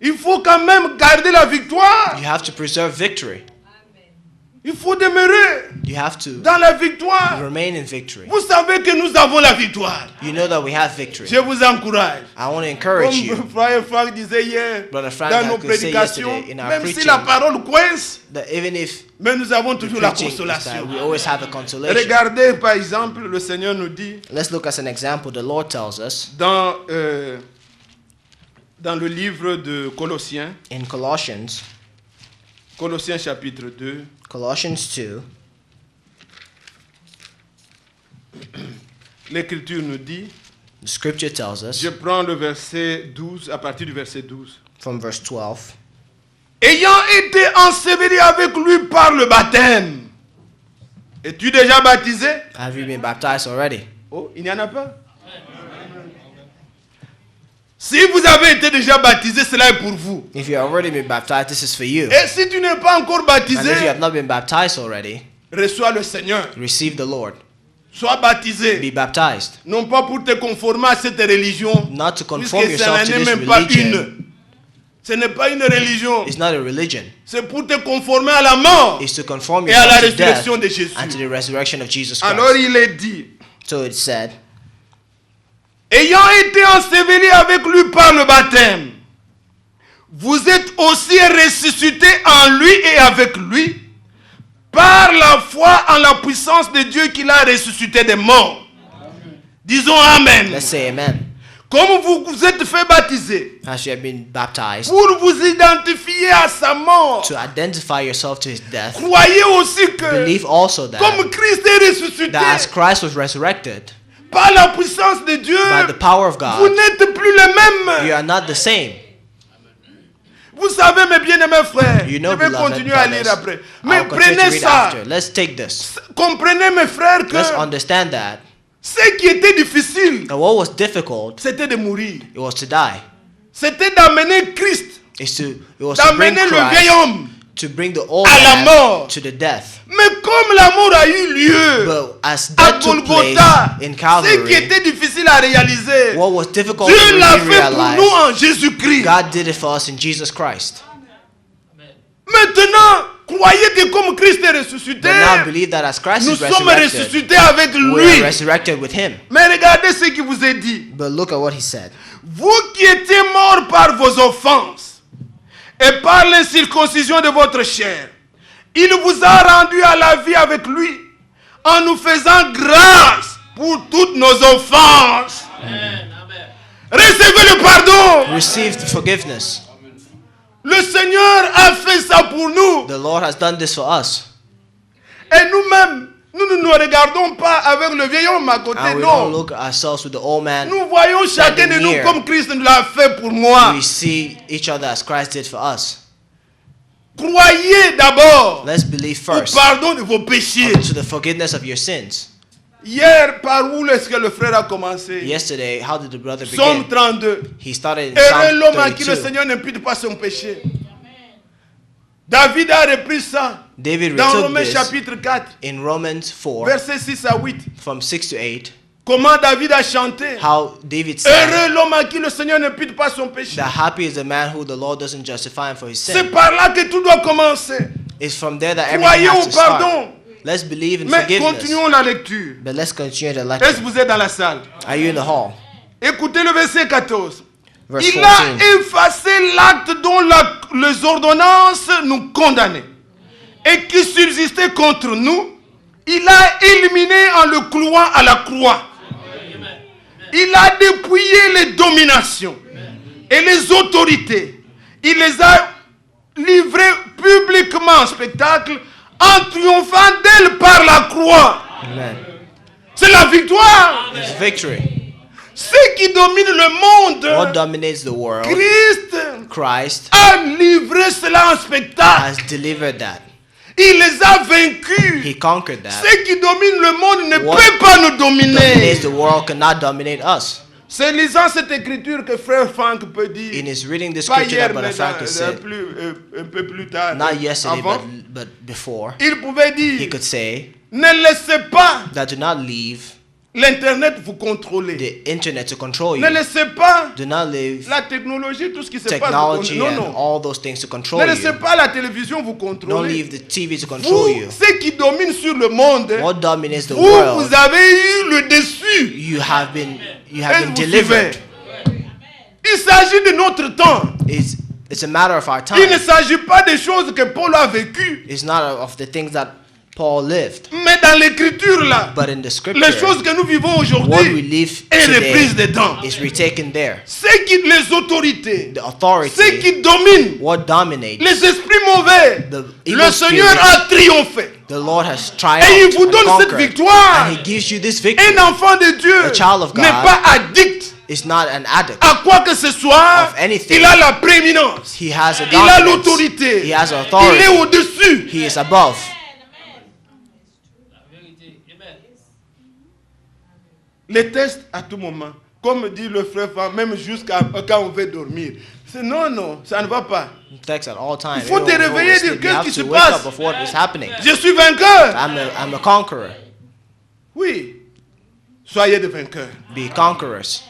Il faut quand même garder la victoire. You have to preserve victory. Il faut demeurer You have to dans la victoire. remain in victory. Vous savez que nous avons la victoire. You know that we have victory. Je vous encourage. I want to encourage you. Comme Frère Franck disait hier Brother Frank dans nos could say prédications, yesterday in our même si preaching, la parole coince, that even if mais nous avons toujours la preaching is that consolation. we always have a consolation. Regardez par exemple, le Seigneur nous dit Let's look at an example. The Lord tells us dans le livre de Colossiens, in Colossians chapitre 2, Colossians 2, l'Écriture nous dit, the scripture tells us je prends le verset 12, à partir du verset 12. from verse 12, Ayant été enseveli avec lui par le baptême. Es-tu déjà baptisé? have you been baptized already? Oh, il n'y en a pas. Si vous avez été déjà baptisé, cela est pour vous. If you have already been baptized, this is for you. Et si tu n'es pas encore And if you baptisé, have not been baptized already, reçois le Seigneur. receive the Lord. Sois baptisé. Be baptized. Non pas pour te conformer à cette religion. Not to conform Puisque ce yourself to n'est this même pas religion. une. Ce n'est pas une religion. It's not a religion. C'est pour te conformer à la mort It's to conform et à la yourself to death résurrection de Jésus. and to the resurrection of Jesus Alors Christ. il est dit, So it said, ayant été enseveli avec lui par le baptême, vous êtes aussi ressuscités en lui et avec lui, par la foi en la puissance de Dieu qui l'a ressuscité des morts. Disons Amen. let's say amen. Comme vous vous êtes fait baptiser, As you have been baptized, pour vous identifier à sa mort, to identify yourself to his death, croyez aussi que, believe also that, comme Christ est ressuscité, that as Christ was resurrected, par la puissance de Dieu, by the power of vous God, n'êtes plus les mêmes. you are not the same. Vous savez, mes bien-aimés frères, You know, je vais beloved continuer à lire brothers, après. Mais I'll continue to prenez read ça. after. Let's take this. Comprenez, mes frères, que Let's understand that. ce qui était difficile, And what was difficult, c'était de mourir. it was to die. C'était d'amener Christ, It was to bring d'amener le vieil Christ, homme. to bring the old à la man mort. to the death. Mais comme la mort a eu lieu But as à death took place Golgotha, in ce qui Calvary, était difficile à réaliser, what was difficult Dieu to l'a really fait pour nous realize, en Jésus-Christ. God did it for us in Jesus Christ. Maintenant, croyez que comme Christ est ressuscité, But now believe that as Christ nous is sommes resurrected, ressuscités avec we lui. are resurrected with him. Mais regardez ce qu'il vous est dit. But look at what he said. Vous qui étiez morts par vos offenses et par l'incirconcision de votre chair, il vous a rendu à la vie avec lui en nous faisant grâce pour toutes nos offenses. Recevez le pardon. Receive the forgiveness. Le Seigneur a fait ça pour nous. The Lord has done this for us. Et nous-mêmes, nous ne nous regardons pas avec le vieil homme à côté. And we don't Non. look at ourselves with the old man. Nous voyons chacun de standing nous here. comme Christ nous l'a fait pour moi. We see each other as Christ did for us. Croyez d'abord Let's believe au first pardon de vos péchés. to the forgiveness of your sins. Hier, par où est-ce que le frère a commencé? Yesterday, how did the brother Psaume begin? 32. He started in Heureux Psalm l'homme à qui le 32. Seigneur n'impute pas son péché. David a repris ça David dans retook Romains this chapitre 4, in Romans 4, versets 6 à 8. from 6 to 8, Comment David a chanté. how David said Heureux l'homme à qui le Seigneur n'impute pas son péché. that happy is the man who the Lord doesn't justify him for his C'est sin. par là que tout doit commencer. It's from there that Croyez everything has au to start. pardon. Let's believe in Mais forgiveness. continuons la lecture. But let's continue the Est-ce lecture. que vous êtes dans la salle? Are you in the hall? Écoutez le verset 14. Verse Il 14. a effacé l'acte dont les ordonnances nous condamnaient et qui subsistait contre nous. Il a éliminé en le clouant à la croix. Il a dépouillé les dominations et les autorités. Il les a livrées publiquement en spectacle en triomphant d'elles par la croix. Amen. C'est la victoire. It's victory. Ce qui domine le What monde, dominates the world? Christ Christ a livré cela en spectacle. has delivered that. Il les a vaincus. He conquered that. Ce qui domine le monde ne What peut pas nous dominer. Dominates the world cannot dominate us. C'est lisant cette écriture que frère Frank peut dire. In his reading the Pas scripture hier, that Brother mais Frank has said, un peu plus tard. not yesterday, Avant, but before, il pouvait he dire, could say ne laissez pas that do not leave l'Internet vous contrôler. the internet to control Ne you. laissez pas Do not leave la technologie, tout ce qui se passe. technology Non, and non. all those things to Ne control laissez you. pas la télévision vous Don't contrôler. leave the TV to control Vous, you. ceux qui dominent sur le monde, What dominates the vous world, avez eu le dessus. you have been Et been vous delivered. suivez. Il s'agit de notre temps. It's a matter of our Il ne time. s'agit pas des choses que Paul a vécues. It's not of the things that Paul lived, Mais dans l'écriture là, but in the les scripture, choses que nous vivons what we aujourd'hui live est reprise today dedans. is retaken there. C'est qui les autorités, The ceux authority, qui dominent, what dominates, les esprits mauvais, the le evil Seigneur spirit, a triomphé. the Lord has Et triumphed il vous and donne cette conquered, victoire. and He gives you this victory. Un enfant de Dieu A child of God n'est pas addict It's not an addict. à quoi que ce soit. Of anything. Il a la prééminence. He has a Il a dominance. l'autorité. He has Il est authority. au-dessus. He is above. Les tests à tout moment. Comme dit le frère, même jusqu'à quand on veut dormir. C'est non, non, ça ne va pas. Text at all times. Il faut te Even when réveiller, we dire, sleep, qu'est-ce you have qui se to wake passe? up of what is happening. Je suis vainqueur. I'm a conqueror. Oui. Soyez des vainqueurs. Be conquerors.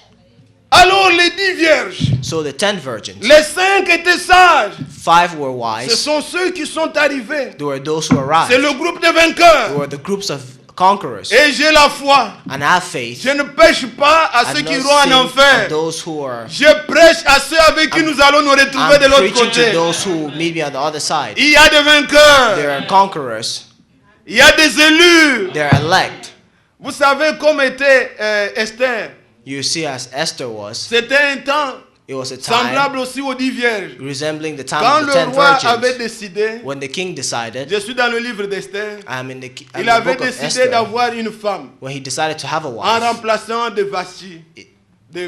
Alors les 10 vierges, So the 10 virgins, les 5 étaient sages. 5 were Ce wise. sont ceux qui sont arrivés. There were those who arrived. C'est le groupe de There vainqueurs. were the groups of conquerors. Et j'ai la foi. And I have faith. Je ne pêche pas à ceux And qui not iront en sin enfer. of those who are. Je prêche à ceux avec qui nous allons nous retrouver de I'm l'autre preaching to côté. those who meet me on the other side. Il y a des vainqueurs. There are conquerors. Il y a des élus. They are elect. Vous savez comme était Esther. You see, as Esther was, C'était un temps it was a time semblable aussi aux 10 vierges. resembling the time Quand of the le 10 roi avait virgins. décidé, When the king decided, je suis dans le livre d'Esther, I'm in il the avait book of décidé Esther, d'avoir une femme when he decided to have a en wife, remplaçant de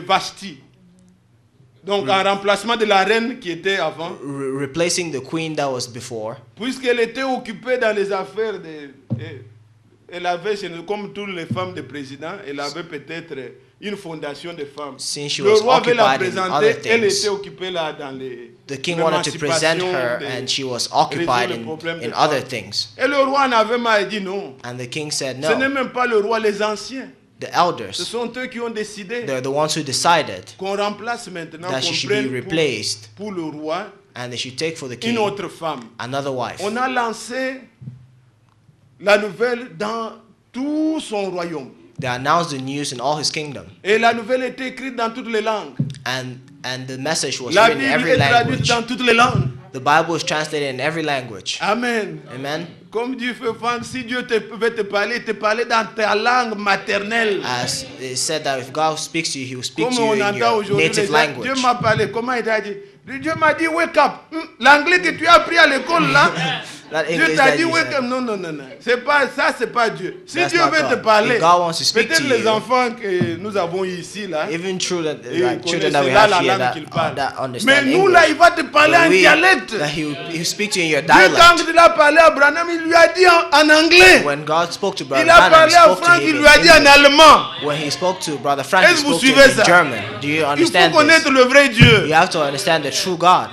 Vashti. Donc en remplacement de la reine qui était avant, replacing the queen that was before, puisqu'elle était occupée dans les affaires elle avait, comme toutes les femmes de président, elle avait peut-être une fondation de femmes. Since she Le was roi veut la occupied in présenter, other elle things, était occupée là dans les the king wanted to present her, de- and she was occupied résoudre le problème des in other femmes. things. Et le roi en avait marre et dit non. And the king said Ce n'est no. même pas le roi, les anciens. The Ce elders, sont eux qui ont décidé they're the ones who decided qu'on remplace maintenant, that she qu'on should be prenne replaced, pour le roi and they should take for the une king autre femme. another wife. On a lancé la nouvelle dans tout son royaume. They announced the news in all his kingdom, Et la nouvelle était écrite dans toutes les langues. and the message was La written in Bible every est traduite language. dans toutes les langues. The Bible is translated in every language. Amen. Amen. Comme Dieu fait fan, si Dieu veut te parler dans ta langue maternelle. As it said that if God speaks to you, He will speak Comme to you on in entend your aujourd'hui, native Dieu language. m'a parlé. Comment il t'a dit? Dieu m'a dit wake up. L'anglais que tu as appris à l'école là. That Dieu English t'a that dit you wake said, up. Non, non, non, non. C'est pas ça, c'est pas Dieu. Si That's Dieu not veut te God. parler, If God wants to speak peut-être to les you, enfants que nous avons eu ici là. even children, Et like ils children that we connaissent là have la here langue qu'ils parlent. that Mais understand nous English, là, il va te parler but en we, dialecte. that He will speak to you in your Dieu, quand dialect. il a parlé à Abraham, il lui a dit en anglais. When God spoke to Brother Il a Branham, parlé He à spoke to Franck, him il in lui a dit en English. allemand. When He spoke to Brother Frank, He Est-ce que vous spoke to him suivez in ça? German. Do you Il faut understand connaître this? le vrai Dieu. You have to understand the true God.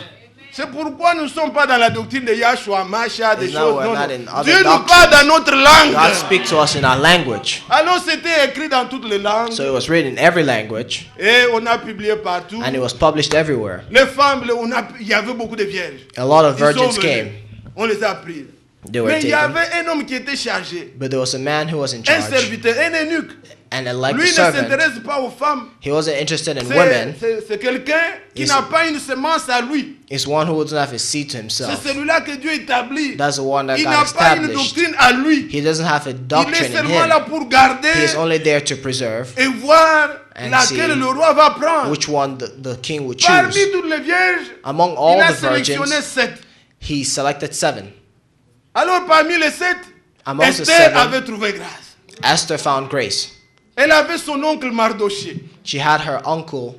C'est pourquoi nous ne sommes pas dans la doctrine de Yahshua, Masha, des It's not, choses. we're Non, not non. in other Dieu nous doctrines. parle dans notre langue. God speaks to us in our language. Alors c'était écrit dans toutes les langues. So it was written in every language, Et on a publié partout. and it was published everywhere. Les femmes, il y avait beaucoup de vierges. A lot of Ils sont virgins venus. came. On les a prises. They were Mais il y taken. avait un homme qui était chargé. But there was a man who was in Un charge, serviteur, un eunuque. and like Lui the ne servant, s'intéresse pas aux femmes. he wasn't interested in women. C'est quelqu'un qui Is- n'a pas une semence à lui. It's one who doesn't have his seed to C'est himself. celui-là que Dieu établit. That's the one that Il got n'a pas une established. doctrine à lui. He doesn't have a Il est doctrine in seulement là him. pour garder He is only there to preserve et voir And laquelle see le roi va prendre. which one the king would Parmi choose. toutes les vierges, Among il all a the sélectionné virgins, 7. he selected 7. Alors parmi les 7, Among the Esther 7, avait trouvé grâce. Esther found grace. Elle avait son oncle Mardoché. She had her uncle.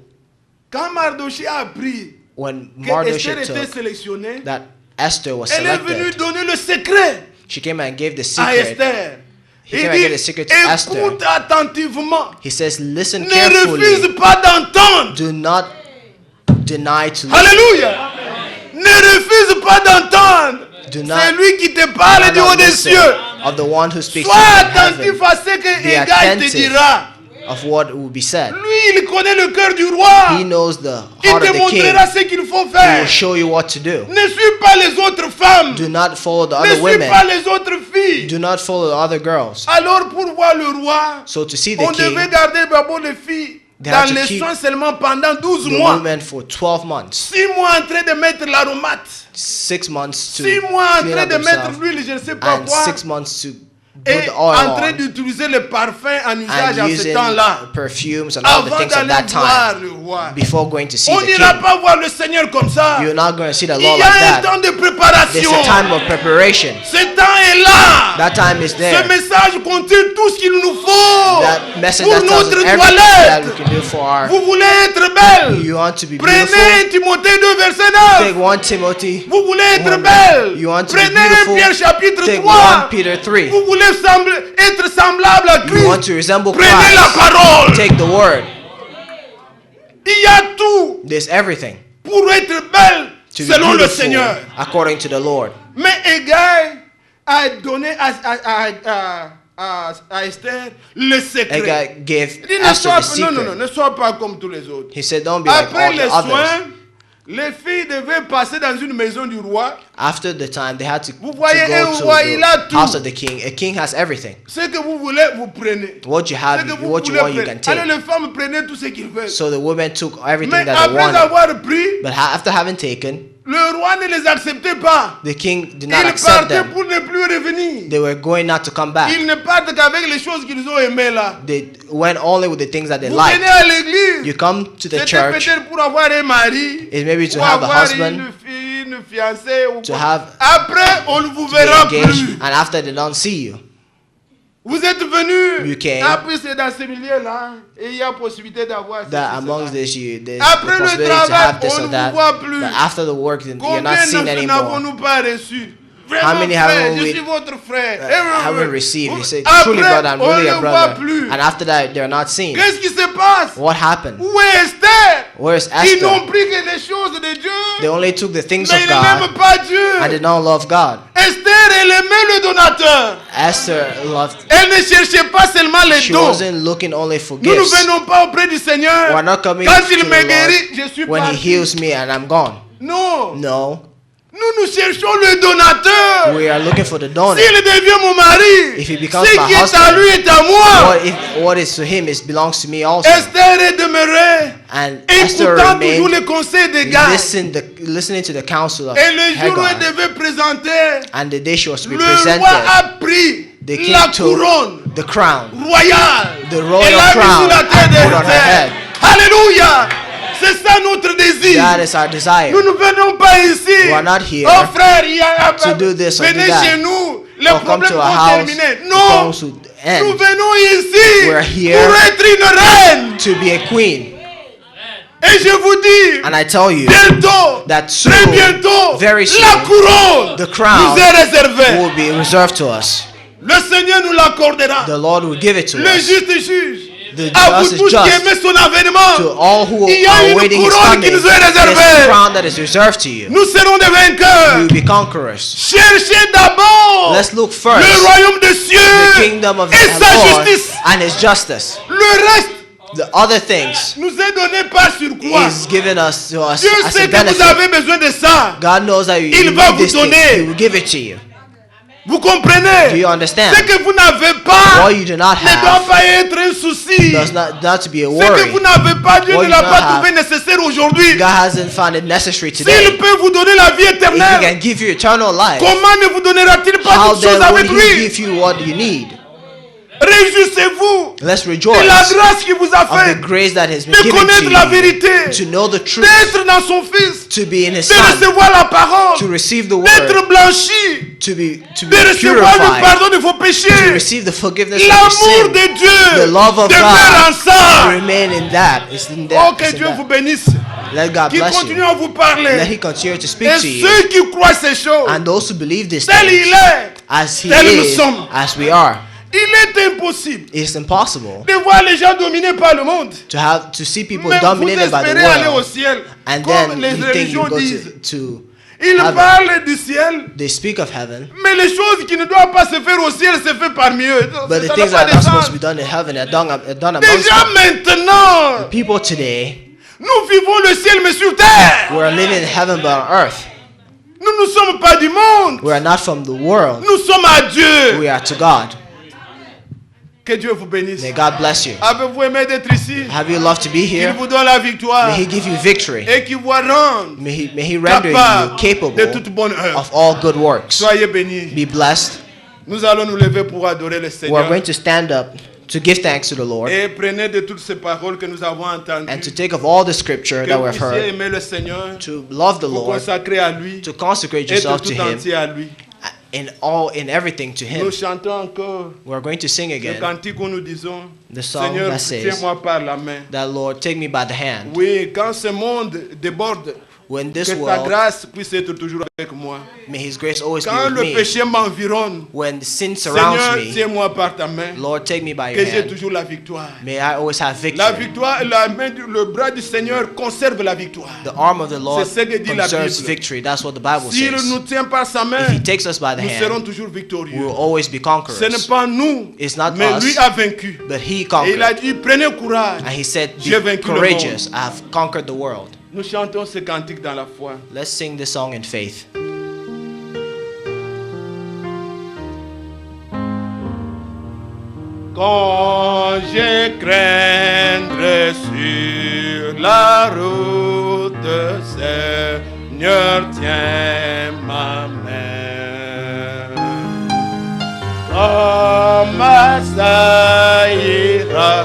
Quand Mardoché a appris When que Esther Mardochée était took sélectionnée, that Esther was elle est venue selected, donner le secret she came and gave the à secret. Esther. He Il came and gave the secret to dit, Esther. écoute attentivement. He says, listen Ne carefully. refuse pas d'entendre. Do not deny to listen. Alléluia. Ne refuse pas d'entendre. Do not- C'est lui qui te Do parle du haut not des listen cieux. of the one who speaks Sois to you in attentif heaven. à ce que Be Égal te attentive dira. of what will be said. Lui, il connaît le cœur du roi. He knows the Il heart te of the king. montrera ce qu'il faut He will faire. show you what to do. Ne suis pas les autres femmes. Do not follow the Ne other suis women. pas les autres filles. Do not follow the other girls. Alors, pour voir le roi, So to see the on king, devait garder d'abord les filles They had dans to les keep soins seulement pendant 12 the mois. women for 12 months. 6 mois en train de mettre l'aromate. 6 months to 6 mois en clean train up de mettre themselves. l'huile, je ne sais pas And quoi. 6 months to put Et the oil en train on. d'utiliser le parfum en usage And en ce using temps-là. perfumes and all the Avant things of d'aller that voir time le roi. before going to see On the n'ira king. pas voir le Seigneur comme ça. You're not going to see the Il Lord y a like un that. temps de There's préparation. a time of preparation. Ce temps est là. That time is Ce there. message contient tout ce qu'il nous faut That message pour that tells us notre everything that we toilette. can do for our. Vous voulez être belle. You want to be Prenez beautiful? Timothée 2 verset Take 9. 1 Timothy. Vous voulez être Woman. belle. You want to be Prenez beautiful? Pierre chapitre Take 3. 1 Peter 3. Vous voulez être semblable à You Christ. want to resemble Prenez la Christ? parole. Take the word. Il y a tout There's everything pour être belle to be selon le beautiful Seigneur. according to the Lord. Mais Hegai a donné à Esther le secret. Haggai gave Il dit, ne Esther sois, the non, non, non, secret. ne sois pas comme tous les autres. He said, "Don't be like Après all les the others." soins, les filles devaient passer dans une maison du roi. After the time, they had to Vous voyez un go roi, to il a the tout. house of the king. A king has everything. Ce que vous voulez, vous prenez. What you Ce have, que vous what you voulez, want, you prenez. can Alors take. les femmes prenaient tout ce qu'ils veulent. So the women took everything Mais that they après wanted. avoir pris, But after having taken, le roi ne les acceptait pas. the king did Ils not accept partaient them. pour ne plus revenir. They were going not to come back. Ils ne partent qu'avec les choses qu'ils ont aimées là. They went only with the things that they Vous venez liked. à l'église. You come to the C'était church, peut-être pour avoir un mari. it's maybe to Ou have a avoir husband, une fille, une fiancée. Ou to quoi. have Après, on ne vous be verra engaged, plus. and after they don't see you, Vous êtes venus. You came. Après, c'est dans ce milieu-là. Et il y a possibilité d'avoir ceci, that cela. amongst this you, there's Après the le possibility to travail, have this on or ne that. vous voit plus. But after the work, then you're not Combien seen de anymore. n'avons-nous pas reçu? Vraiment, How many frère, haven't je we- suis votre frère. Haven't received. He said, Après, "Truly, brother, I'm on really ne a voit brother." plus. And after that, they're not seen. Qu'est-ce qui se passe? What happened? Où est Esther? Where's Ils n'ont Esther? pris que les choses de Dieu. They only took the things Mais of ils n'aiment God pas Dieu. and did not love God. Esther, elle aimait le donateur. Esther loved. Elle ne cherchait pas seulement les She dons. wasn't looking only for Nous ne gifts. venons pas auprès du Seigneur. We're not coming Quand to il the me guérit, je Lord suis when He parti. heals me and I'm gone. Non. No, Nous cherchons le donateur. we are looking for the donor. S'il devient mon mari, If he becomes ce my qui est à husband, lui est à moi. What is to him is belongs to me also. Esther est demeurée, And Esther écoutant toujours remained les conseils des gars. listening to the counsel of Et le jour où elle Hagar. devait présenter, And the day she was to be le roi presented, a pris the king la took couronne the crown, royale. the royal et l'a mis crown, sur la tête and put on her head. d'Esther. Alléluia. C'est ça notre désir. That is our desire. Nous ne venons pas ici. We are not here Oh frère, il y a to do this or venez do that. chez nous. Les Or come problèmes to a vont house, terminer. the Non. problems would Nous end. venons ici We're here pour être une reine. To be a queen. Et je vous dis, And I tell you bientôt, that soon, très bientôt, very soon, la couronne the crown nous est réservée. will be reserved to us. Le Seigneur nous l'accordera. The Lord will give it to Le us. juste juge. The À vous just is tous qui just. aimez son avènement, To all who il y a are une waiting His couronne coming, qui nous est there's a réservée. crown that is reserved to you. Nous serons des You vainqueurs. will be conquerors. Cherchez d'abord Let's look le first royaume des the cieux kingdom of et the sa Lord justice. and His justice. Le reste The other things nous est donné pas sur quoi. is given us to us Dieu as sait a que vous benefit. avez besoin de ça. God knows that you Il va need vous this thing. donner. He will give it to you. Vous comprenez? Do you understand? Ce que vous n'avez pas What you do not ne doit have pas être un souci. does not to be a Ce que worry. vous n'avez pas, Dieu What ne you l'a do pas not trouvé nécessaire aujourd'hui. God hasn't found it necessary S'il today. peut vous donner la vie If He éternelle, can give you eternal life, comment ne vous donnera-t-il pas how toutes choses then avec would He lui? give you what you need? Réjouissez-vous Let's de rejoice la of grâce qu'il vous a the faite, grace that has been de given connaître la to you, vérité, to know the truth, d'être dans son Fils, to be in His de Son, recevoir la parole, to receive the word, d'être blanchi, to be de recevoir le purified, pardon de vos to péchés. receive the forgiveness of your L'amour sin, de Dieu the love of demeure en God, ça. remain in that. It's in Oh, that. que It's in Dieu that. vous bénisse. Let God Qu'il bless continue you. à vous parler. Let He continue to speak Et to you. ceux qui croient ces choses, And those who believe this tel things, il est, as He tel nous is, sommes. as we are, il est impossible it's impossible de voir les gens dominés par le monde. to see people Mais vous dominated by the espérez aller au world, ciel, and comme then les you think you religions go disent. to Ils heaven. parlent du ciel, They speak of heaven, mais les choses qui ne doivent pas se faire au ciel se font parmi eux. but the Ça things n'a that pas are not de supposed to be sens. done in heaven are done amongst Déjà them. maintenant, People today, nous vivons le ciel mais sur terre. we are living in heaven but on earth. Nous ne sommes pas du monde. We are not from the world. Nous sommes à Dieu. We are to God. Que Dieu vous bénisse. May God bless you. Avez-vous aimé d'être ici? Have you loved to be Qu'il here? vous donne la victoire May He give you victory. et qu'il vous rende May He render you capable de capable toute bonne œuvre. of all good works. Soyez bénis. Be blessed. Nous allons nous lever pour adorer le We are Seigneur. going to stand up to give thanks to the Lord Et prenez de toutes ces paroles que nous avons entendues. and to take of all the scripture Que that vous we've puissiez heard, aimer le Seigneur, to love the vous Lord, consacrer à lui, to consecrate être yourself to tout Him, entier à lui. in everything to Him. Nous chantons encore We are going to sing le again cantique où nous disons, the song Seigneur, that says tiens-moi par la main. that, Lord, take me by the hand. Oui, quand ce monde déborde, When que this ta world, grâce puisse être toujours avec moi. may His grace always be Quand with le me. péché m'environne, When sin surrounds Seigneur, me, tiens-moi par ta main, Lord, take me by que your j'ai hand. toujours la victoire. May I always have La victory. victoire, le bras du Seigneur conserve la victoire. The arm of the Lord C'est ce que dit la conserves Bible. victory. That's what the Bible S'il nous says. tient par sa main, If He takes us by the nous serons hand, toujours we victorieux. will always be Ce conquerors. n'est pas nous, It's not mais us, lui a vaincu. but He Et il conquered. a dit, prenez courage. And He said, J'ai be vaincu le courageous. I have conquered the world. Nous chantons ce cantique dans la foi. Let's sing this song in faith. Quand je craindrai sur la route, Seigneur, tiens ma main. Comme ça ira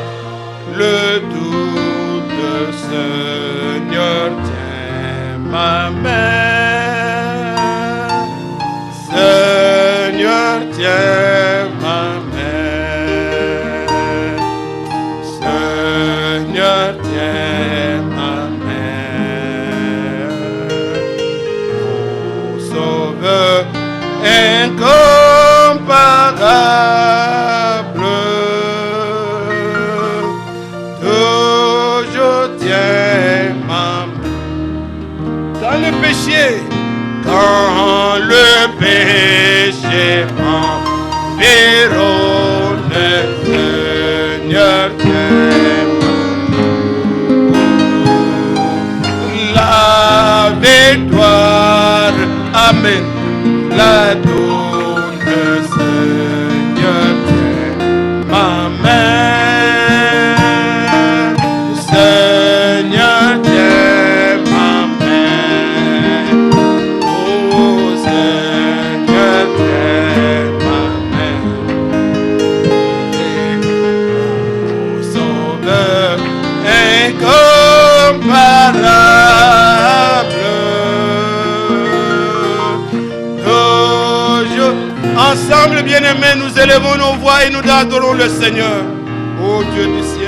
le doute, Seigneur, tiens ma main. Seigneur, tiens ma main. Seigneur, tiens ma main. Ô Sauveur incomparable, toujours tiens ma main. Quand le péché m'environne, Seigneur, tiens la victoire, Amen, la donne, Seigneur, tiens ma main. Seigneur, tiens ma main. Oh Seigneur, tiens ma main. Oh Sauveur incomparable, toujours ensemble, bien-aimés, nous élevons nos voix et nous adorons le Seigneur. Oh Dieu du ciel.